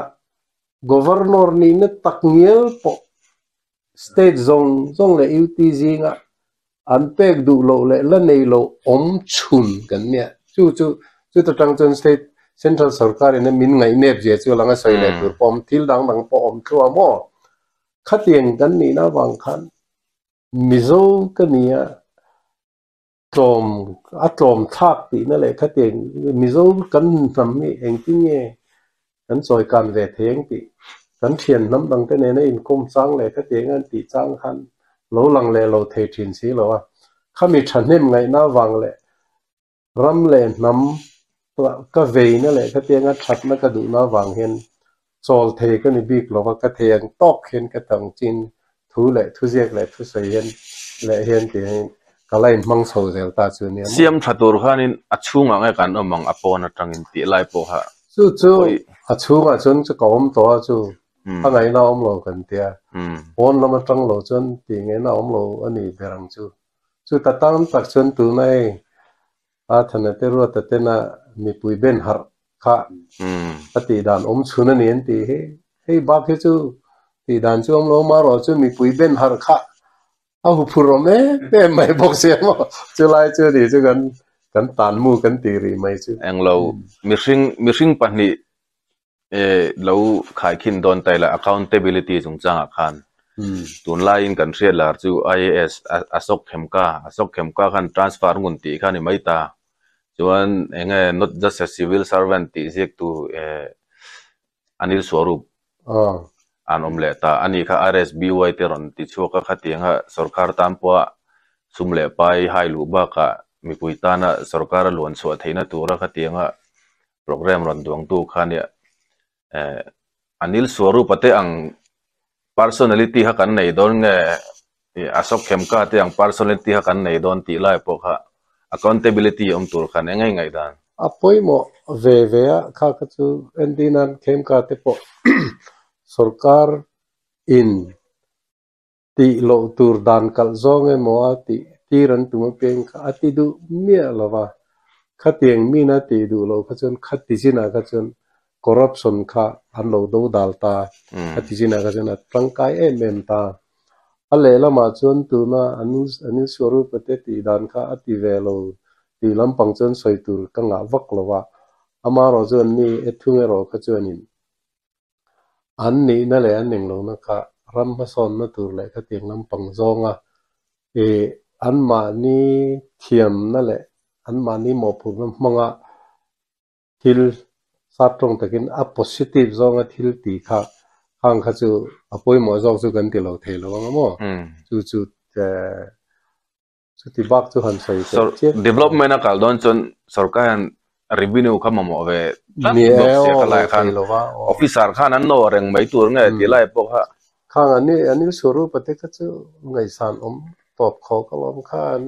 governor ni na takngel po state zong le UTG nga anpek du lo le la nei lo chun kan ne chu ta tang chen central sarkar in min ngai nep je chu langa soi le tur pom thil dang dang pom thua mo khatieng kan ni na wang khan mizo kania tom thak ti na le khatieng mizo kan nam mi eng ti nge kan soi kan ve theng ti kan thian nam dang te ne na in kom chang le khatieng an ti chang khan lo lang le lo the thin si lo a khami thanem ngai na wang le ram le nam ka ve na le khatieng a that na ka du na wang hen chol the ka ni bik lo ka theng tok hen ka tang chin thu le thu jek le thu sei hen le hen ti kalai mang so zel ta chu ni siam thatur khanin achunga ngai kan omang apon atangin ti lai po ha chu achunga chun chu kom to chu a ngai na om lo kan tia on lama tang lo chun ti ngai na om lo ani berang chu ta tang tak chun tu nai a thana te ro ta te na mi pui ben har kha ati dan om chuna ni en ti he ba ke chu ti dan chu om lo ma ro chu mi pui ben har kha a hu phuro me pe mai bok se mo chu lai chu di chu kan tan mu kan ti ri mai chu ang lo mi hring pahni lo khai khin don tai la accountability chung changa khan tun lai in kan hriat lar chu IAS asok khemka khan transfer ngun ti khani mai ta chuan enge not just a civil servant ti jek tu Anil Swarup an omle ta ani kha RSBY te ron ti chuka khatianga sarkar tampwa sumle pai hailu ba ka mi puitana sarkar lon so theina tura khatianga program ron duang tu khania Anil Swarup ate ang personality ha kan nei don nge asok khemka te ang personality ha kan nei don ti lai po kha accountability om tur khan engai ngai dan apoi mo ve kha ka chu endinan khemka te po sarkar in ti lo tur dan kal zong e mo ti ran tu ma peng kha ati du mia lawa khatieng mi na ti du lo kha chun khati jina kha chun corruption kha an lo do dal ta khati jina kha chun tangkai em ta ale lama chun tu na anu soru pate ti dan kha ati ve lo ti lam pang chun soi tur ka nga vak lawa ama ro chun ni ethunge ro kha chun in an ni na le an ning lo na kha ram ma son na tur le kha tiang lam pang zonga an ma ni thiam na le an ma ni mo phur na manga thil satrong takin a positive zonga thil ti kha hang kha chu apoi mo zong chu kan ti lo the lo nga mo chu ti bak chu han sai development a kal don chon sarkar revenue kha mo ve ni kalai khan officer khan an no reng mai tur nge ti lai po kha khang ani suru pate kha chu ngai san om top kho kalom khan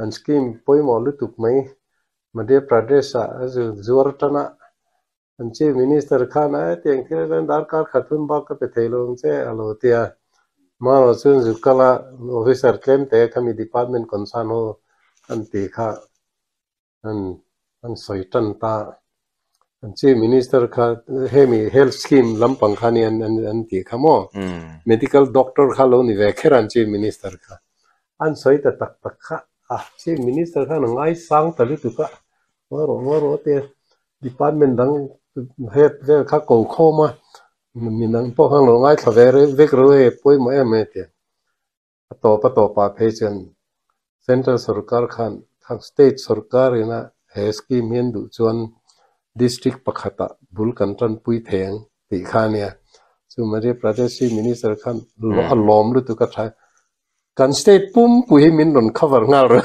an scheme poi mo lu tuk mai Madhya Pradesh azu zuartana an chief minister khan a tiang thil dar kar khatun ba ka pe thailong che alo tia ma ro chun zukala officer claim te kami department concern ho an ti kha an soitan ta an chief minister kha hemi health scheme lampang khani an ti kha mo medical doctor kha lo ni ve kheran chief minister kha an soita tak kha chief minister kha ngai sang talu tu ka maro te department dang head ve kha ko khoma minang po hang lo ngai thavere vek ro e poi mo em te to pa phechen central sarkar khan state sarkar ina he scheme hen du chuan district pakhata bul kantran pui theng ti khania chu Madhya Pradesh minister khan lom lu tu ka tha kan state pum pui min ron cover ngal ro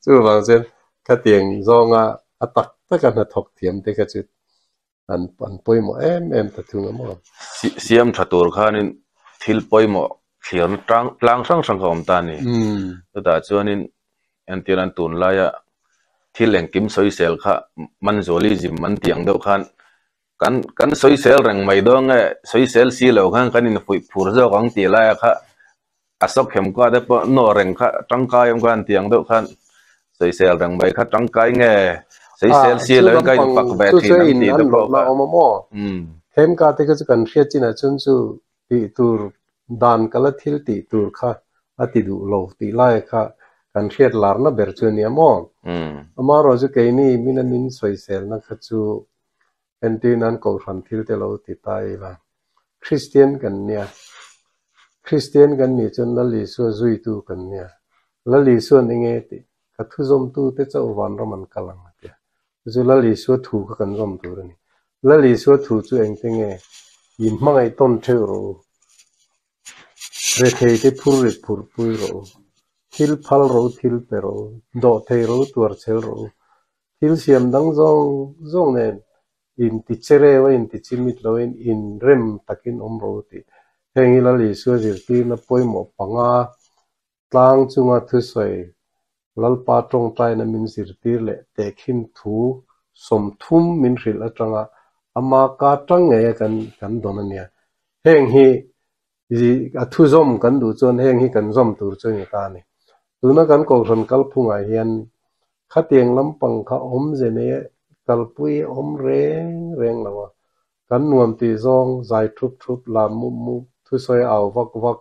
chu wang chen ka tieng zonga atak ta kan thok thiam te ka chu an poi mo em ta thunga mo siam thatur khanin thil poi mo thiam tlang sang khom ta ni ta chuanin antiran tun laya thil eng kim soi sel kha manzoli jim man tiang do khan kan soi sel reng mai do nge soi sel si lo khan kanin phur zo kang ti la kha asok hem ka de po no reng kha tangkai am kan tiang do khan soi sel reng mai kha tangkai nge soi sel si lo kai pak ba thin ti do po la mo hem ka te ka kan khia china chun chu ti tur dan kala thil ti tur kha ati du lo ti lai kha กันเทียดหลานนะเบรจูเนียมอมาเราจะเกยนี่มินามินสวยเซลนะขจูเป็นที่นั้นกูฟันทิลเตลติตายละคริสเตียนกันเนี่ยคริสเตียนกันนี่จนละลิสัวจุยตูกันเนี่ยละลิสัวนี่ไงติกัทุจอมตูเตเจ้าวันเรามันกำลังเดียจุละลิสัวถูกกันจอมตูนี่ละลิสัวถูกจูเองติไงยินมังไอต้นเทโรเรเทเตพูริพูรปุยโรทิลพัลโรทิลเปโรโดเทโรตัวเชลโรทิลเสียมดังจงเนี่ยอินติเชเรวอินติชิมิตโลอินเรมตักินอมโรติเฮงิลาลิสัวจิรตีนับป่วยหมอปังอาตางจุงอาทุสวยลัลปาตรงใจนัมินจิรตีเละเตคินทูสมทุมมินริลจังอาอามาคาจังเงยกันโดนเนี่ยเฮงฮีอาทุจอมกันดูจนเฮงฮีกันจอมตัวจนอย่างตานี่ดูนักกันก็รันกัลพุงไอเฮียนข้าเตียงลำปังข้าอมเจเนกัลปุยอมเร่งแล้วว่ากันนวมตีจงใจทุบลามุทุสอยเอาวัก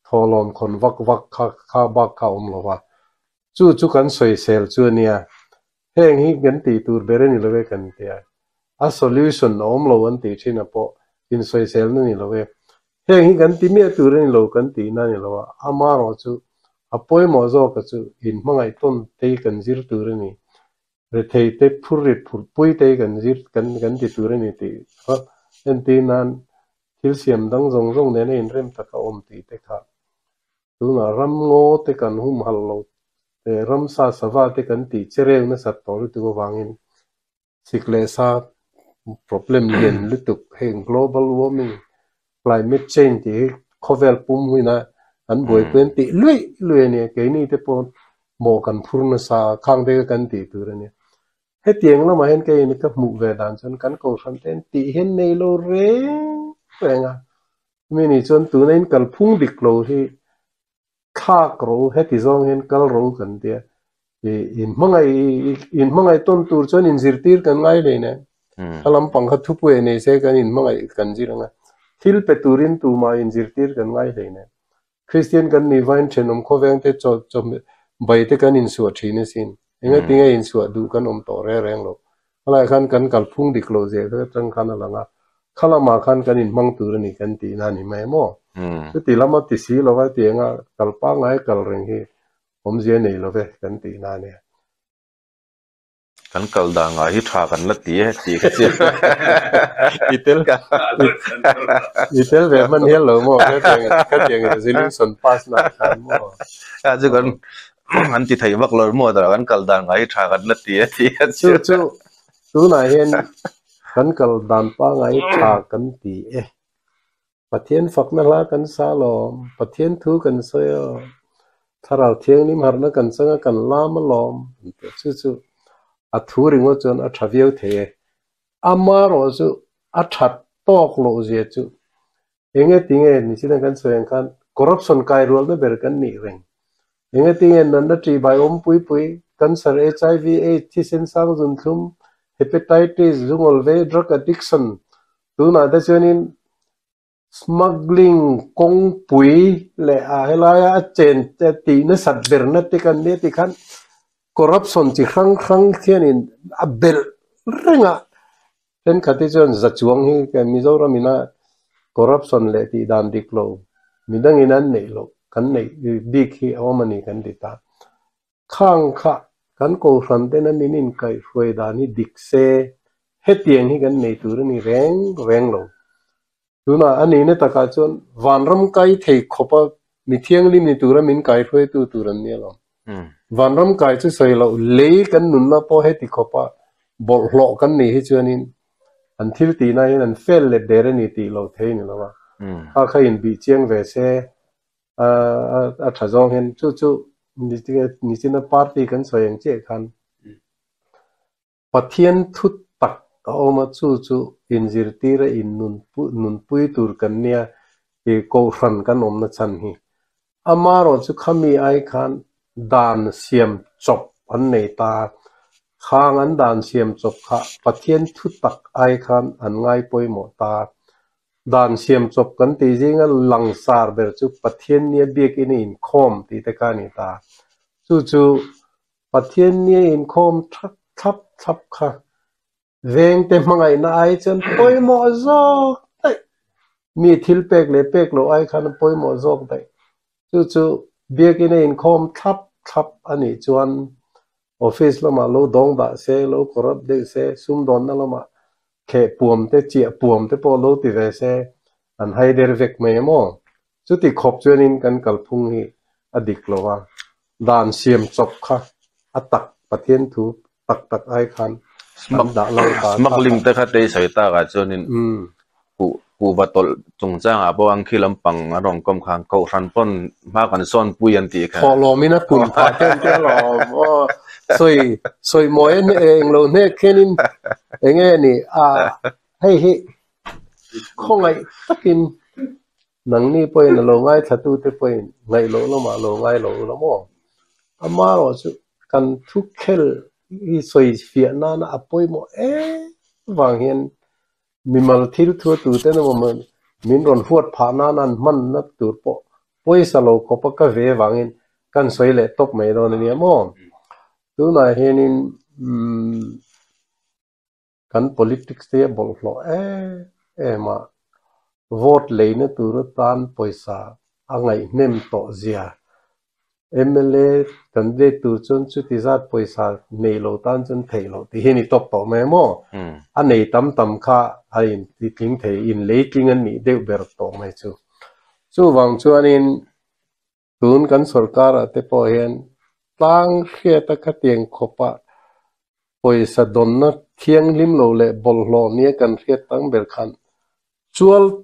ทอลอมคนวักข้าบักข้าอมแล้วว่าจู่กันสวยเซลจู่เนี่ยเฮงฮีกันตีตูเบรนี่เลยกันเตียa solution om lo an ti thina po in soi sel ni lo we heng hi kan ti me tur ni lo kan ti na ni lo ama ro chu apoi mo zo ka chu in mangai ton te kan zir tur ni re thei te phur pui te kan zir kan ti tur ni ti ha en ti nan thil siam dang jong ne in rem ta ka om ti te kha tu na ram ngo te kan hum hal lo te ram sa sawa te kan ti chere na sat tor tu ko wangin sikle sa problem yen lutuk heng global warming climate change ti khovel pum huina an boi pen ti lui ne ke ni te pon mo kan phurna sa khang de kan ti tur ne he tieng la ma hen ke ni ka mu ve dan chon kan ko san ten ti hen nei lo re nga mi ni chon tu nen kal phung dik lo hi kha kro he ti zong hen kal ro kan te in mangai ton tur chon in zirtir kan ngai le ne alam pangha thupu ene se kan in mangai kan jiranga thil peturin tu ma in zirtir kan ngai leine christian kan ni vain thenom khoveng te cho bai te kan in suwa thine sin enga tinga in suwa du kan om to reng lo ala kan kal phung dik lo je ka tang khan alanga khala ma khan kan in mang tur ni kan ti na ni mai mo tu ti lama ti si lo wa ti nga kal pa ngai kal reng hi om je nei lo ve kan ti na ne kan kal da nga hi tha kan la ti ka chi itel ve man hello mo ka tiang resolution pass na kan mo a ju kan an ti thai bak lor mo da kan kal da nga hi tha kan la ti chu tu na hen kan kal dan pa ngai tha kan ti pathian fak na la kan sa lo pathian thu kan so yo tharau thiang nim har na kan sanga kan la ma lom chu a thu ring wo chon a thaviau the ama ro chu a that tok lo je chu enge tinge ni sin kan soeng kan corruption kai rol na ber kan ni reng enge tinge nan da tri bai om pui cancer hiv aids thi sen sang jun thum hepatitis zungol ve drug addiction tu na da chonin smuggling kong pui le a helaya a chen te ti na sat ber na ti kan ne ti khan corruption chi khang thianin a bel renga ten khati chon zachuang hi ka mizoram ina corruption le ti dan diklo midang inan nei lo kan nei big hi awmani kan dita khang kha kan ko ran ten anin kai foi dani dikse hetiang hi kan nei tur ni reng lo tuna ani ne taka chon wanram kai thei khopa mithiang lim ni tura min kai foi tu turan ne lo vanram kai chu sei lo le kan nun na po he ti khopa bol hlo kan ni hi chuanin an thil ti na in an fel le dere ni ti lo thei ni lawa a kha in bi chiang ve se a thazong hen chu ni china party kan soyang che khan pathian thut tak ka oma chu injir ti ra in nun pui tur kan nia e ko ran kan om na chan hi amaro chu khami ai khan dan siam chop an nei ta khang an dan siam chop kha pathian thu tak ai khan an ngai poimo ta dan siam chop kan ti jinga langsar ber chu pathian nia biak in khom ti te ka ni ta จู่ประเทศนี้อินคอมทับค่ะเวงเต็มไงน่าไอจนป่วยหมอจอกได้มีทิลเป็กเล็เป็กโลไอคันป่วยหมอจอกได้จู่เบียกินอินคอมทับอันนี้จวนออฟฟิศละมาโลดงดาเซโลกรับเด็กเซซุ่มดอนนั่นละมาแค่ปวมเตเจียปวมเตพอโลติเวเซอันให้เดรเวกไม่มองจุดที่ขบจวนินกันกัลพุงฮีอดิกโลว่าด่านเสียมจบค่ะอัตักประเทศถูตักไอคันมักลิงแต่ขัดได้ใส่ตากาจนินกูบัตรจงจ้างอาบวังขี้ลำปังอารมณ์กำขังเขาทันป้นมากันซ่อนปุยันตีค่ะพอรอมินะกุนพาเจ้ารอว่าสวยมวยนี่เองเราเนี่ยแค่นี้เองนี่ให้คงไงตักินหนังนี่ไปน่ะเราง่ายทัดตู้แต่ไปไงเรามาเราง่ายเรามั่งอามาเราจะกันทุกเคลอีสวยเฟียนานะอภัยมั่งวางเห็นมีมาทิลทัวตู้แต่เนี่ยมันมินรอนฟวดผ่านานั้นมันนับตัวปะป่วยสโลกปะก็เววางเห็นกันสวยเลยตบไม่โดนเนี่ยมั่งตัวน่ะเห็นกัน politics เสียบอลflowมาvote เลยเนี่ยตัวรัฐานปอยสาอังไงเนมโตเสียMLA กันเดตัวจนสุดที่จัดปอยสาเนโลตันจนเทโลที่เห็นตบต่อแม่โมอันนี้ตั้มข้าไอ้ที่ทิ้งเทอินเล็กทิ้งอันนี้เดือบเบิร์ตต่อไม่จู่วังชวนอินตุนกันสุรการ์แต่พอเห็นตั้งเขียตะขัดยังขบะปอยสาดอนนัดเที่ยงลิมโลเล่บอลโลเนี่ยกันเขียตั้งเบิร์ขัน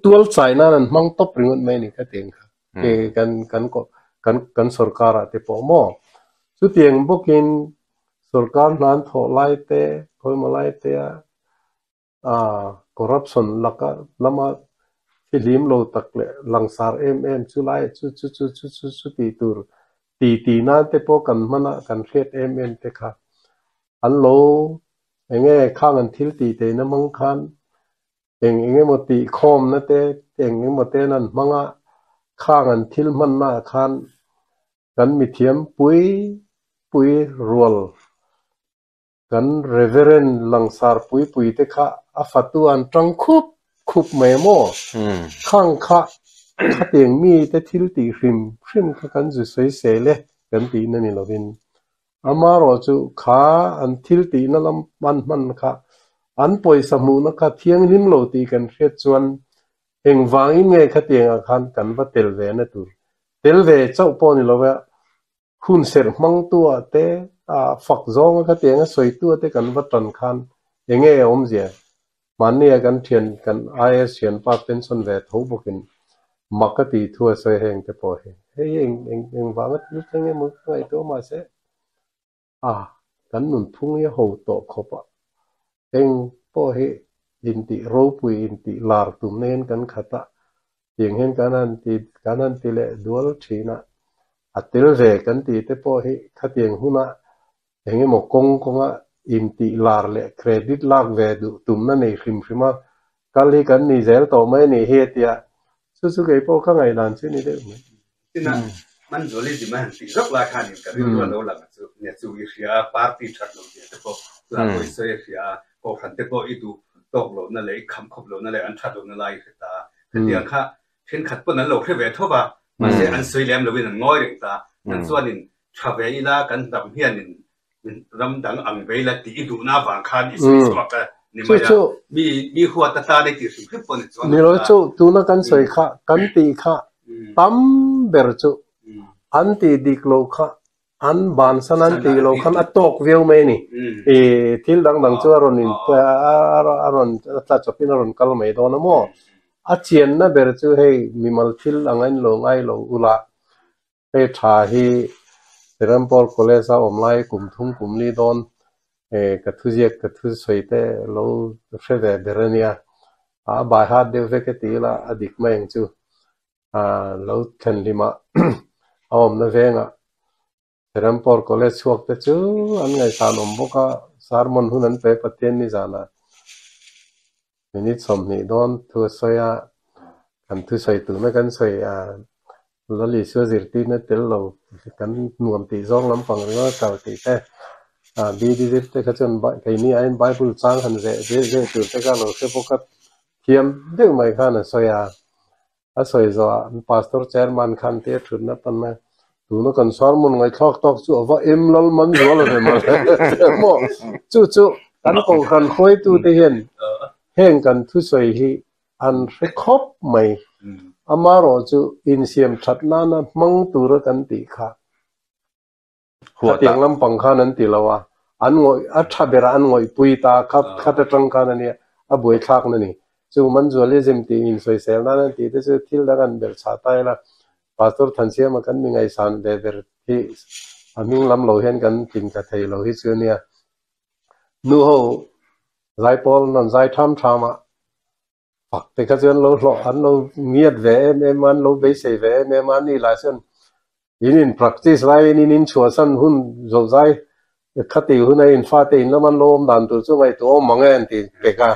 ตัวใจนั้นมั่งตบริงไม่นี่ขัดยังค่ะกันสุรการ์แต่พอโม่สุดที่ยังบุกินสุรการ์นั้นทอไล่เตะคอยมาไล่เตะcorruption ลักละมาที่ลิมโลตักเลยหลังสารชุไลชุตีตูร์ตีนั่นเตปกันมันกันเรียดเตค่ะอันโลเองข้างอันทิลตีเตนะมังคันเองหมดตีคอมนะเตเองหมดเตนั่นมังข้างอันทิลมันน่าคันกันมีเทียมปุยรัวกันเรเวเรนหลังสารปุยเตค่ะอาฟัตุอันตรังคุบไม่โม่ข้างข้าเตียงมีแต่ทิลตีริมกันจะสวยเสเลยกันตีนั่นนี่เราเป็นอามาเราจะข้าอันทิลตีนั่นละมันข้าอันปอยสมุนข้าเที่ยงริมโลตีกันเรียดจวนเองวางอินไงข้าเตียงอาคารกันว่าเตลเวนะตัวเตลเวเจ้าปอนี่เราว่าคุณเสร์มังตัวเตฝักจองข้าเตียงสวยตัวเตกันว่าตันคันเองอมเสียมันเนี่ยกันเทียนกันISเทียนป้าเป็นส่วนเวทหูบุกินมักตีทั่วสวยแห่งแต่พอเองวางก็ยุติเงี้ยมึงไงตัวมาเสียกันนุ่นพุ่งเนี่ยหูโตขบเองพออินติรูปุยอินติลาร์ตุมเน้นกันขัดยังเห็นกันนั่นตีเล่ดัวล์ชีนะอัตติลเวกันตีแต่พอขัดยังหุ่นยังหมกกงอินติลาร์เล่เครดิตลากเวดูตุมนั่นเองริมกัลลีกันนี่เซลต่อไม่นี่เฮียตีสุดๆไอ้พวกข้างไอ้นั่นสินี่เด้อที่นั่นมันจะเรียกมันติดรักราคาเนี่ยกันด้วยเราหลังเนี่ยจู่อีเสียปาร์ตี้ชัดเราเนี่ยแต่พอเราไปเสียก็ขันแต่พออีดูตกเรานั่นเลยคำขบเรานั่นเลยอันชัดเรานั่นเลยคือตาแต่เดี๋ยวข้าเช่นขัดพวกนั้นเราแค่เวทว่ามันเสียอันสวยแหลมเราเป็นง่อยเรื่องตานั่นส่วนนึงชาวเวลากันดำเฮียนึงรำดังอังเวลาตีดูหน้าบางคันอีสวยๆกันนี่มันมีหัวตาในที่สุดคือปนส่วนนี่เราจู่ตัวนักกันสวยค่ะกันตีค่ะตั้มเบอร์จู่อันตีดิกโลค่ะอันบานสันอันตีโลคันอัตโตกเวลไม่นี่ทิลดังจู่อารมณ์อารมณ์ตัดจบที่อารมณ์กัลไม่โดนนะโมอาเจียนนะเบอร์จู่ให้มีมัลทิลอังไงโลอุลาให้ท่าให้เริ่มพอลเลซ่าอมไลกุมทุ่งกุมลีโดนกระทุสวยแต่เราเชื่อเบอร์เนี่ยบายฮาร์ดเดวเวกตีละอดีตไม่ยังจู่เราเห็นลิมาเอาอมนั่นเองเริ่มพอลเลช่วงแต่จู่อันไงสารอมบุกสารมันหุ่นนั้นไปปฏิเนิจานะมินิสมนี่โดนทุสวยกันทุสวยตัวไม่กันสวย แล้วลิชัวจิตตีนั่นเตลเรากันหน่วมตีซองลำปังเรื่องเก่าตีแต่ดีดีดีแต่ก็จนใครนี่ไอ้ไบเบิลสร้างหันเร่ตัวแต่ก็เราแค่พวกเทียมเรื่องไม่ขันสอยสอยจ้าพาสตอร์เชอร์มันขันเทียชุดนั้นนะตัวนั้นกันสอนมันไงทอกทอกจู่ว่าลลมันรัวเลยมันโม่จู่กันก็กันคอยตัวที่เห็นกันทุสอยที่อันเรคอบไม่อามาโรจู่อินเสียมชัดนั่นมังตัวกันตีค่ะหัวเตียงลำปังข้านั้นตีละวะอันงอยอัฐเบราอันงอยปุยตาขัดจังกันนี่บุยทักนั่นนี่จู่มันจู่เลยจิมตีอินสวยเซลนั่นตีแต่จู่ทิลดักันเบลชาตายละพาสตอร์ทันเสียมากันมีไงสันเดเดอร์ที่อามิงลำโลเห็นกันกินกะเทยโลหิตจู่เนี่ยนู่นใจพอลนั่นใจทำมาปักแต่ก็จู่เราอันเราเงียบเวเมื่อมันเราไปเสียเวเมื่อมันนี่ลายส่วนยิน practice ไรนินชัวสันหุ่นโจใจขัดตีหุ่นในอินฟาตีนแล้วมันโลมดันตัวจู่ไงตัวมังเงินตีเปก้า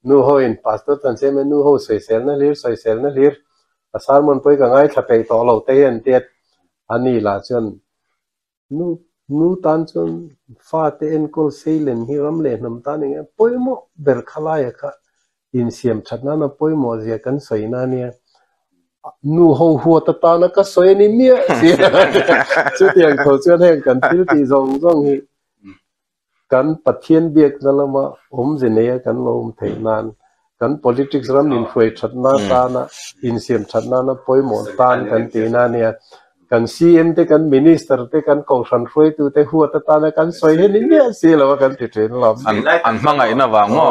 นู่นอินพาสตอร์ทันเสียมันนู่นสวยเซลนั่นเลี้ยสวยเซลนั่นเลี้ยสารมันไปกันไงถ้าไปต่อเราเตียนอันนี้ละจนนู่ตันจนฟาเตียนก็เซเลนฮิรัมเลนน้ำตาลเนี่ยไปหมดเบลคลายค่ะอินเสียมชัดนั้นไปหมดเสียกันสวยนั่นเนี่ยนู่หัวตานะก็สวยนี่เนี่ยเสียชุดอย่างเขาเชื่อแห่งกันที่ที่ทรงฮีกันปัจเจียนเบียกนั่นละมาเจเนียกันลมเทนานกัน politics รัมอินฟลูชัดนาตานะอินเสียมชัดนานะปอยหมดตานกันตีนาเนี่ยกัน CM เตกัน minister เตกันกองทัพฟอยตัวเตหัวตานะกันสวยเห็นนี่เสียแล้วกันที่เทรนลมอันมังไงนะว่างอ๋อ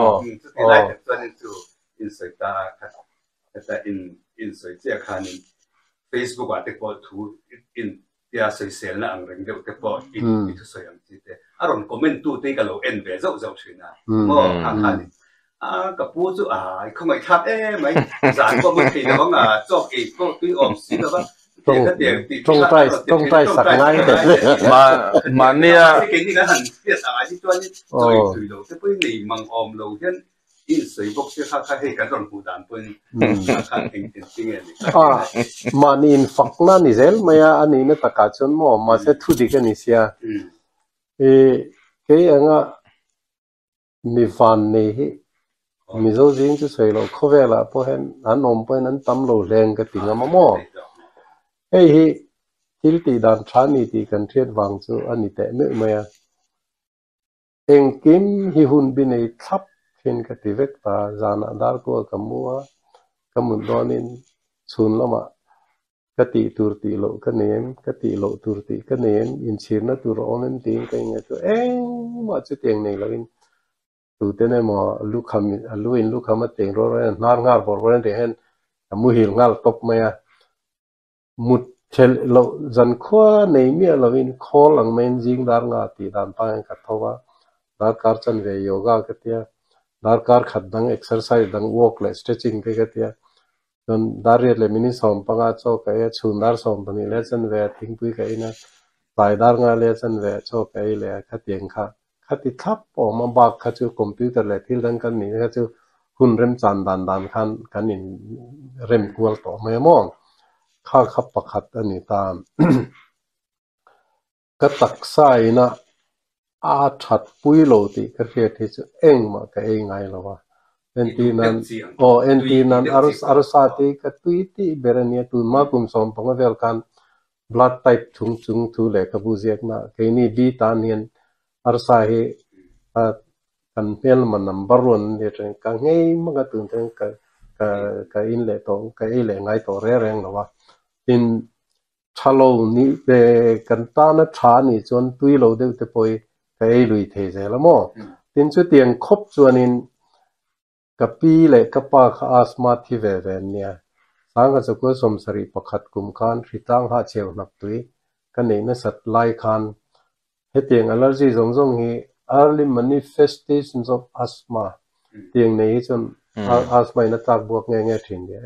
อินสวยตาแต่อินสวยเจ้าคัน Facebook ว่าเตปอทูอินเดียสวยเซลนะอังเรงเดเตปออินทุสวยอังจีเตอารมณ์คอมเมนต์ตัวเตกันเราเอ็นเบจะจะช่วยนะโม่คันกับผู้จู่เขาไม่ทับไม่สารก็ไม่ตีแต่ว่าจอกอีกก็ตีออมสิแล้วก็ต้องใจสักง่ายแต่มาเนี่ยที่เก่งนี่ก็หันเสียสายที่ตัวนี้ตัวถือเราจะไปหนีมังอมเราเช่นอินสวยพวกเสียค่าให้กันตอนผู้ด่านเป็นค่าเก่งจริงๆเลยมานี่ฝักนั่นนี่เซลไม่อันนี้เนี่ยตะการชนหมอมาเสร็จทุกทีกันนี่เสียเกี่ยงมีฟันนี่มิโซจิงจะสวยเราเขาเวลาพอเห็นอันนมพอนั้นตำโลแรงก็ติงอ่ะมั่วเฮ้ยที่ตีดันชานี่ตีกันเทียนวางจูอันนี้แต่เมื่อเมื่อเองกิมฮิหุ่นบินไอทับเห็นกติเวกตาจานาดาร์กัวกัมมัวกัมมุนดอนินสุนละมะกติตุรติโลกันเนมกติโลตุรติกันเนมอินชีร์นัตุรอนันติงกันเงี้ยตัวมาจุดเองนี่ละวินตัวเต้นมาลูกคำลูกคำมาเต็งรอเรนนาร์งาร์บอร์เรนเดนมุฮิลงาร์ตบมามุดเชลโลจันขวาในเมียเราวินคอลังเมนจิงดาร์งาตีดานปังกัดทว่าดาร์การจันเวโยกากัตยาดาร์การขัดดังเอ็กซ์ไซส์ดังวอล์กเลสเตชิ่งกัตยาจนดาร์เรียลมินิสอมปังอาโจกัยชุนดาร์สอมปังเลจันเวทิ้งปุยกัยนะสายดาร์งาเลจันเวโจกัยเลยขัดยังค่ะขัดติดทับออกมาบักขัดจูคอมพิวเตอร์เลยที่ดังกันนี่ขัดจูหุ่นเริ่มจันดันกันนี่เริ่มกวลต่อไม่มองข้าขับประคัดอันนี้ตามก็ตักใส่นะอาชัดปุยโลติก็เรียกที่จะเองมาก็เองไงล่ะวะเอ็นตีนั้นเอ็นตีนั้นอารสาติก็ตุยติเบรเนียตุนมากุมสมพังเวลกัน blood type จุงทุเลกับบุเซียกนะแค่นี้บีตานีนอารสาเหกันเปลมัน number 1เดี๋ยวกันง่ายมากตุนเรื่องก็อินเลโตก็อินเลง่ายต่อเรื่องล่ะวะอินชาโลนี่เป็นกันตานะชานี่จนตุยโลเดวเตปอยก็ไอ้ลุยเทเจละมั้งตินชุดเตียงครบจวนนินกับปีเล็กกับปากอาสมาที่เวเนี่ยสังกัดสกุลสมสรีประคัดกุมขันริตังหาเชียวนับตุยกันเองนั่นสัตไลคันเหตุเตียง allergy จงฮี early manifestations of asthma เตียงนี้จนasthma นั่นจากบวกเงี้ยทิ้งเดีย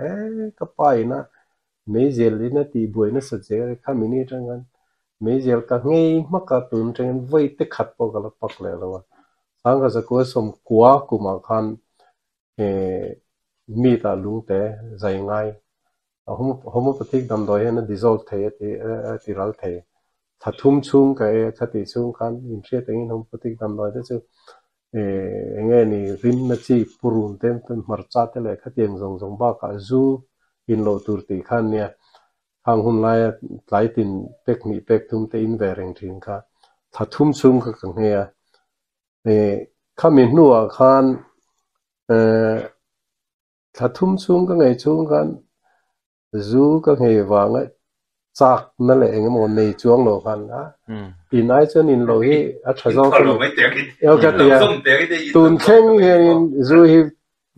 กับไปนะไม่เจลินะตีบวยนะสัจเจข้ามินิจังกันไม่เจลก็ง่ายมากตุนจังกันไว้ติขัดปกละปักเลยละวะสังกัดสกุลสมกัวกุมขันมีตาลุงแต่ใจง่าย homeopathic dam doi hen dissolve the ti ral the thathum chung ka thati chung kan in she tengin homeopathic dam doi te chu nge ni rin na chi purun tem marcha te le khatiang zong zong ba ka zu in lo tur ti khan nia hang hun lai tin pek ni pek tum te in vereng thin kha thathum chung ka nge ya khamin nuwa khan thathum chung ka ngai chung kan zu ka ngai wanga chak na le eng mo nei chuang lo khan ha inai chen in lo hi a thazo ka yo ka tia tun kheng in zu hi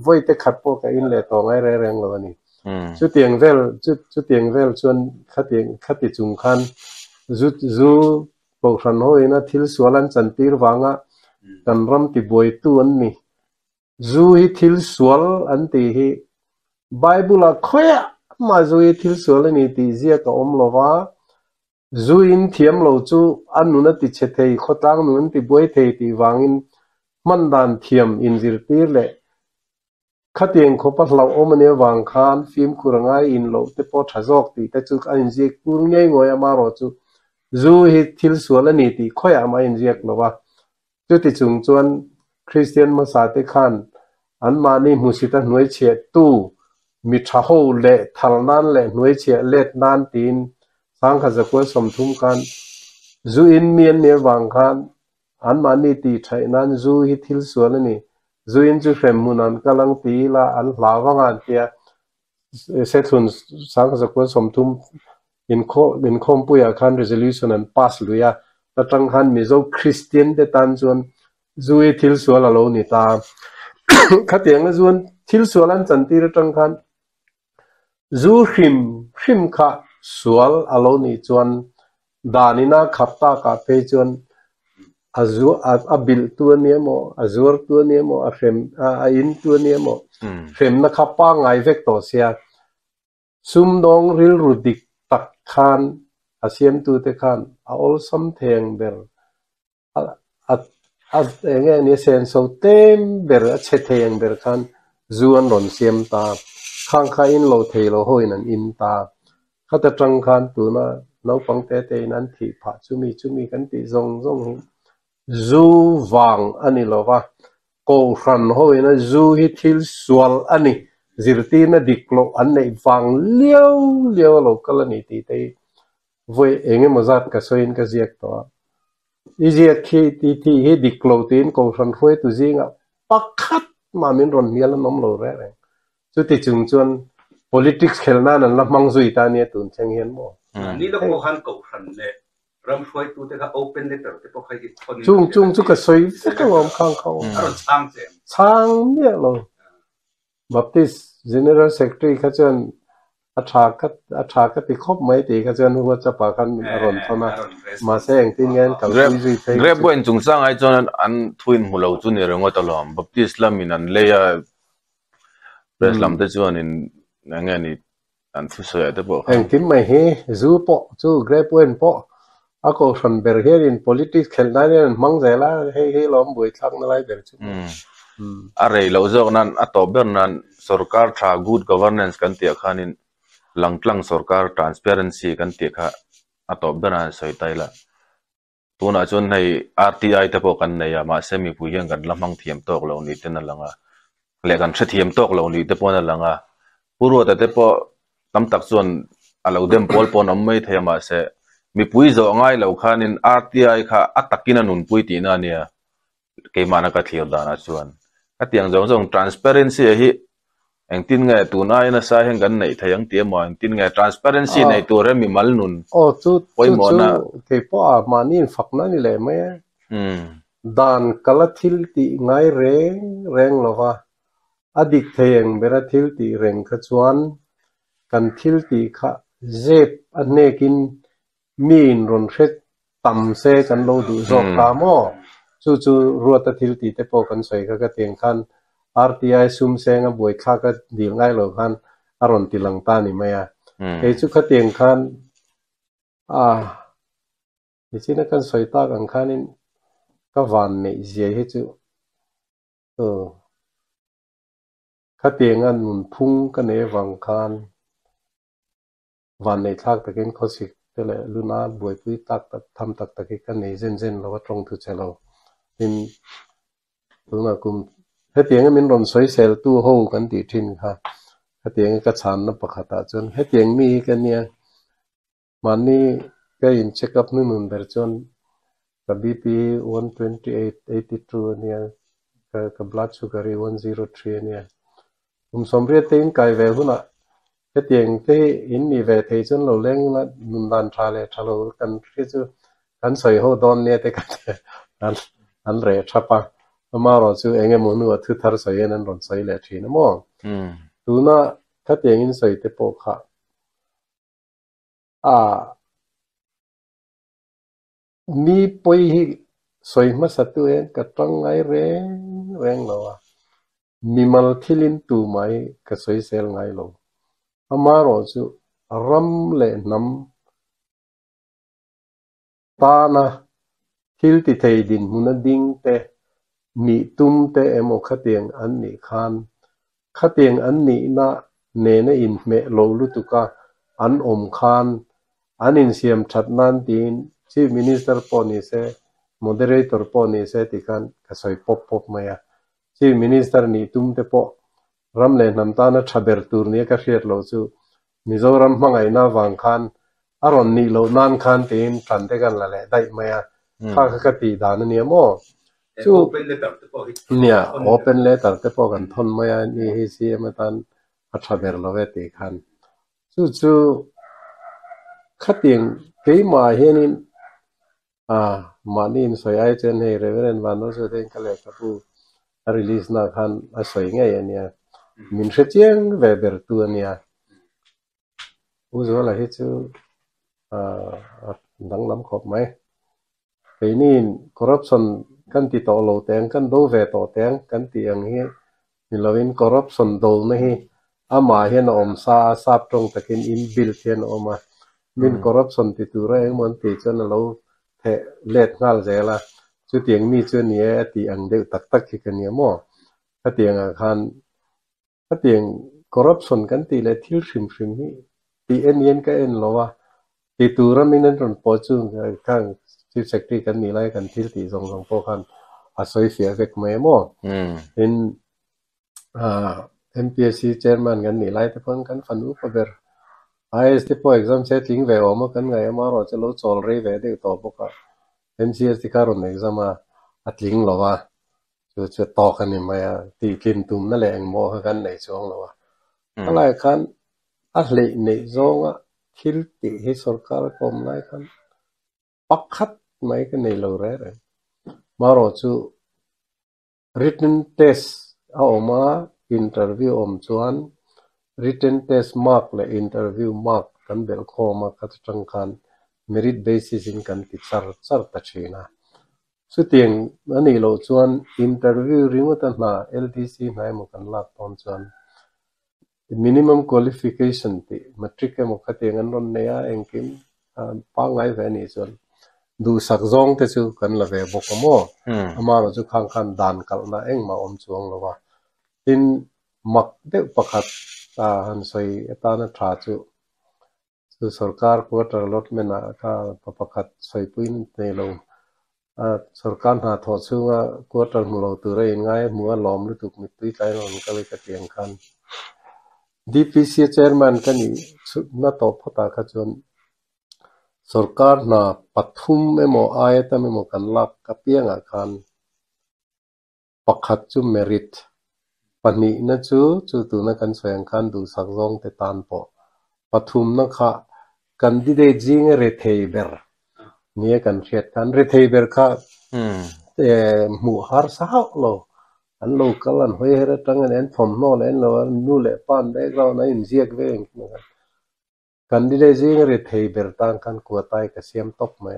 voi te khat po ka in le to ngai re reng lo ni chu tieng vel chuan khati chung khan zu po khan ho ina thil sualan chantir wanga kan ram ti boi tu an ni zu hi thil sual an ti hi bible a khoya ma zu hi thil sual ani ti zia ka om lova zu in thiam lo chu anu na ti che thei khotang nun ti boi thei ti wangin man dan thiam in zir tir le khatieng khopa hlau omane wang khan film kurangai in lo te po thazok ti te chu an ji kur ngei ngoi ama ro chu zu hi thil sual ani ti khoya ma in jiak lova chu ti chung chuan Christian ma sa te khan an mani musita nuai che tu mi tha ho le thal nan le nuai che let nan tin sang kha zakwa som thum kan zu in mien ne wang khan an mani ti thai nan zu hi thil sual ani zu in chu frem munan kalang ti la an hlawangan tia sethun sang kha zakwa som thum in khom puya khan resolution an pass luya tatang khan mizo Christian te tan chuan zui thil sual alo ni ta khatiang zuan thil sualan chanti ra tang khan zu hrim kha sual alo ni chuan danina khapta ka pe chuan azu abil tu ne mo azur tu ne mo a in tu ne mo hrem na khapa ngai vek to sia sum dong ril rudik tak khan asiam tu te khan a ol sam theng ber nge ni sen so tem ber a che theng ber khan zuan ron siam ta khang kha in lo thei lo hoin an in ta khata tang khan tu na no pang te nan thi pha chumi kan ti zong zu wang ani lo wa ko ran hoina zu hi thil sual ani zirti na diklo an nei wang liao lo kalani ti te voi enge mozat ka soin ka ziak to iziak khi ti he diklo tin ko ran khoi tu zinga pakhat ma min ron mial nom lo re chu ti chung chuan politics khelna nan la mang zui ta ne tun cheng hian mo ni lo ko han ko ran le ram khoi tu te ka open letter te po khai ki chung chu ka soi ka wam khang kho chang ne lo baptist general secretary kha chuan a tha ti khop mai ti kha chuan hu cha pa khan ron thona ma seng tin ngen ka zui thei grab boin chung sang ai chon an thuin mulo chu ni rengo talom baptist lam in an leya preslam te chuan in nge ni an thu so te po en tim mai he zu po chu grab boin po a ko ran ber here in politics khelna ne mang zela he lom boi thak na lai ber chu are lo zok nan ato ber nan sarkar tha good governance kan ti khanin langtlang sarkar transparency kan ti kha ato ber an soi taila tuna chon nei RTI te po kan nei ma semi pu yang kan lamang thiam tok lo ni ten langa le kan thre thiam tok lo ni te po na langa puro te po tam tak chon alo dem pol pon am mai thema se mi pui zo ngai lo khanin RTI kha atakina nun pui ti na nia ke mana ka thlir dana chuan atiang zong transparency hi engtin nge tu na ina sa heng gan nei thayang ti mo engtin nge transparency nei tu re mi mal nun chu poi mo na ke po manin fakna ni le me dan kalathil ti ngai reng lova adik theng bera thil ti reng kha chuan kan thil ti kha zep anekin min ron hret tam se kan lo du zok ta mo chu ruata thil ti te po kan soi ka teng khan RTI sum senga boi kha ka dil ngai lo khan aron tilang ta ni maya e chu kha teng khan china kan soi ta kan khanin ka van nei zia he chu kha teng an nun phung ka ne wang khan วันในทักตะกินเขาสิก็เลยลูน่าบวยปุ้ยตักทำตักตะกินกันในเส้นเราว่าตรงทุเจเราเป็นตัวนักกุมเฮตียงมันรอนสวยเซลตู้หูกันตีทินค่ะเฮตียงก็ชานนับประคตาจนเฮตียงมีกันเนี่ยมันนี่ก็อินเช็คอัพนู่นเบอร์จนกับ BP 128/82เนี่ยกับ blood sugar 103เนี่ยสมเรียติงไก่เวหุนะเฮตียงที่อินนี่เวทีจนเราเล่งละนุนดันทราเลทราโลกันที่จะกันใส่หัวดอนเนี่ยแต่กันอันเรทับปะมาเราจูเองมันว่าทุกทาร์ใส่ยันรอนใส่เลยทีนะมั้งดูนะถ้าเตียงอินใส่เตปอกค่ะมีปุยสวยมาสัตว์เองก็ต้องไงเร่งเราอ่ะมีมัลทิลินตูไหมก็สวยเซลไงเรามาเราจูรำเล่นน้ำตานะทิลติเทดินมุนดิ่งเตนี่ตุ้มเตเอโมขัดเตียงอันนี้ขัดเตียงอันนี้นะเนเนอินเมโลลุตุกะอันอมขันอันอินเซียมชัดนันตีนชีฟมินิสเตอร์ปอนิเซโมเดเรเตอร์ปอนิเซติกันก็สวยป๊อปมา呀ชีฟมินิสเตอร์นี่ตุ้มเตปอรำเล่นน้ำตานะชับเบอร์ตูร์นี่ก็เรียกเราจูมิโซรัมมังไงนะวังขันอารอนนี่เรานั่นขันตีนทันเตกันละแหละได้มา呀ข้าก็ตีดานนี่มั้งจูเนี่ยโอเปนเลเตอร์เตปอกันทนมาอย่างนี้ฮิซีมาตันอัชเบอร์ลเวติขันจูขัดยังเกี่ยมาเห็นมานี่สวยไอเจนให้เรเวอเรนวันนู้นสุดเองก็เลยกับผู้รีลิสนักขันสวยไงเนี่ยมินเชียงเวเบอร์ตัวเนี่ยอุจจาระที่จูดังล้ำขอบไหมไอ้นี่คอร์รัปชันกันที่ต่อโลเตียงกันดูเวต่อเตียงกันที่อย่างนี้มีเราอินคอร์รัปชันดูนี่มาเห็นอมซาซาบตรงตะกินอินบิลเทียนออกมามินคอร์รัปชันที่ตัวเองมันติดจนเราเทเล็ดงาเจละจุดเตียงมีจุดนี้ที่อังเดียวตักกันเนี่ยมั้งถ้าเตียงอาคารถ้าเตียงคอร์รัปชันกันที่เลยทิลชิมนี่ที่เอ็นก็เอ็นเราว่าที่ตัวเราไม่นั่นตรงปอจุงข้างที่เซ็กที่กันนี่ไล่กันที่ที่ส่งพวกกันอาศัยเสียเวกไม่มั้งเห็นMPSC chairmanกันนี่ไล่แต่พอนกันฟันอุปเบอร์ISที่พอ exam setting เวอมากันไงมาเราจะรู้จอลรีเวเดียวต่อพวกกัน MCS ที่การุน exam อัดลิงหรอวะจะต่อกันนี่มาตีกินตุ่มนั่นแหละเองโมกันในช่วงหรอวะอะไรกันอัดลิในช่วงคิดตีให้สุรการกรมไล่กันปักขัดไม่กันในเราเร่มาเราจะ written test เอามา interview ชวน written test mark และ interview mark กันเบลโคมาคัดจังกัน merit basis in กันติดสารตัดชีนะสุดที่อันนี้เราชวน interview ริมตันนะ LTC ไหนมันกันลากตอนชวน minimum qualification ที่ matric มันคัดยังอันนั้นเนี่ยเองคิมปังไงแค่นี้ชวนดูสักจงแต่จู่กันละเวบกโม่มาเราจู่ข้างด่านกันนะเองมาช่วงละว่าอินมักเด็กประคัดหันใส่ตานะทราจู่สุรการควอเตอร์ลดเมน่าก็ประคัดใส่ปุ่นในลงสุรการหาทอดซึ่งว่าควอเตอร์มันเราตัวเองง่ายมัวล้อมหรือถูกมิดตีใจเราก็เลยกระเตียงกัน DPC chairman กันนี่น่าตอบพตาขจรสุรการน่ะปัทุมเมื่ออายแต่เมื่อกันลักกับเพียงอาคารประคัดจู่ merit ปนินะจู่ตัวนักการแสดงการดูสักจงแต่ตานปอปฐุมนักข่ากันดีเดจิงเรทเฮเบอร์เนี่ยกันเชียดกันเรทเฮเบอร์ค่ะหมู่ฮาร์สาวโลอันโลกัลอันหอยเฮระตั้งเงินผมโน่เล่นโลนู่เล่ปานได้เราในอินเซียกเวงกันดีเดจิงเรทเฮเบอร์ตั้งกันกัวไตกับเสียมตกมา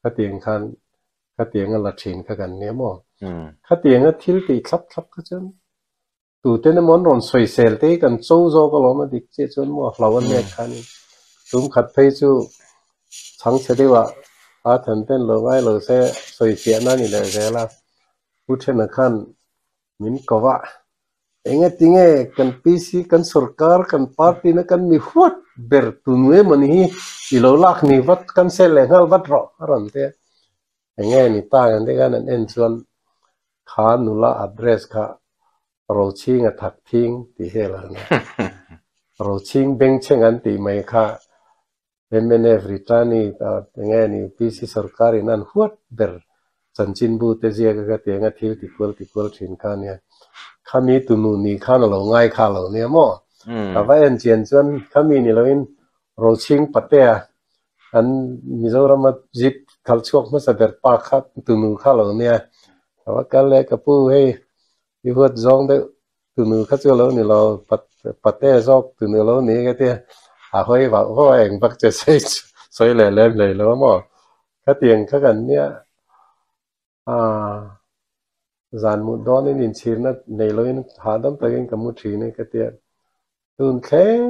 ขัดเตียงกันขัดเตียงกันละชินกันเนี่ยมั้งขัดเตียงกันทิลตีทับก็จนตัวเต้นมันรอนสวยเซลตีกันโซ่ก็ล้อมาดิเจจนมัวเราวันเนี้ยคันตุ้มขัดไปจู่ทั้งเสด็จว่าทันเต้นเราไว้เราเสสวยเสียนั่นนี่เลยเสละพูดเช่นนั้นมินก็ว่า Ingat tinggal kan PC kan sarkar kan parti na kan mi huat bertunwe manihi ilolak ni vat kan selengal vat ro aron te ingat ni tangan te kan en chuan kha nula address kha roching a thak thing ti hela na roching beng chengan ti mai kha MNF ritani ta ingat ni PC sarkari nan huat ber chanchin bu te zia ka te nga thil ti kwal thin kan ya kami tunu ni khana lo ngai kha lo ne mo ava en chen chuan kami ni lo in roching patea an mizoram jip khalchok ma saber pa kha tunu kha lo ne ava kale kapu he i hot zong de tunu kha chu lo ni lo pate zok tunu lo ni ka te a hoi wa ho eng bak che soi le lo mo ka tieng kha kan ne zan mu don in chirna nei lo in hadam tagin kamu thine ka te tun kheng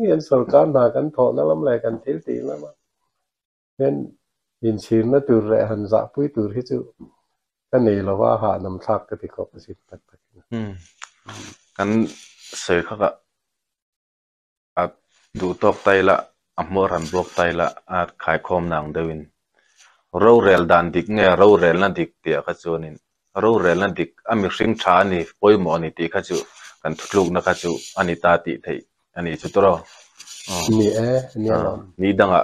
yen sarkar na kan tho na lam le kan thil ti lama yen in chirna tur re han za pui tur hi chu kan nei lo wa ha nam thak ka ti ko pasit tak tak kan sei kha ka at du tok tai la amor han blok tai la at khai khom nang dewin ro rel dan dik nge ro rel na dik tia kha chuanin ro rel na dik ami hring tha ni poimo ani ti kha chu kan thutluk na kha chu ani ta ti thei ani chu tro ni ni danga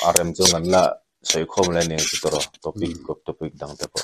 arem chu ngan la sei khom le ne chu tro topic dang te po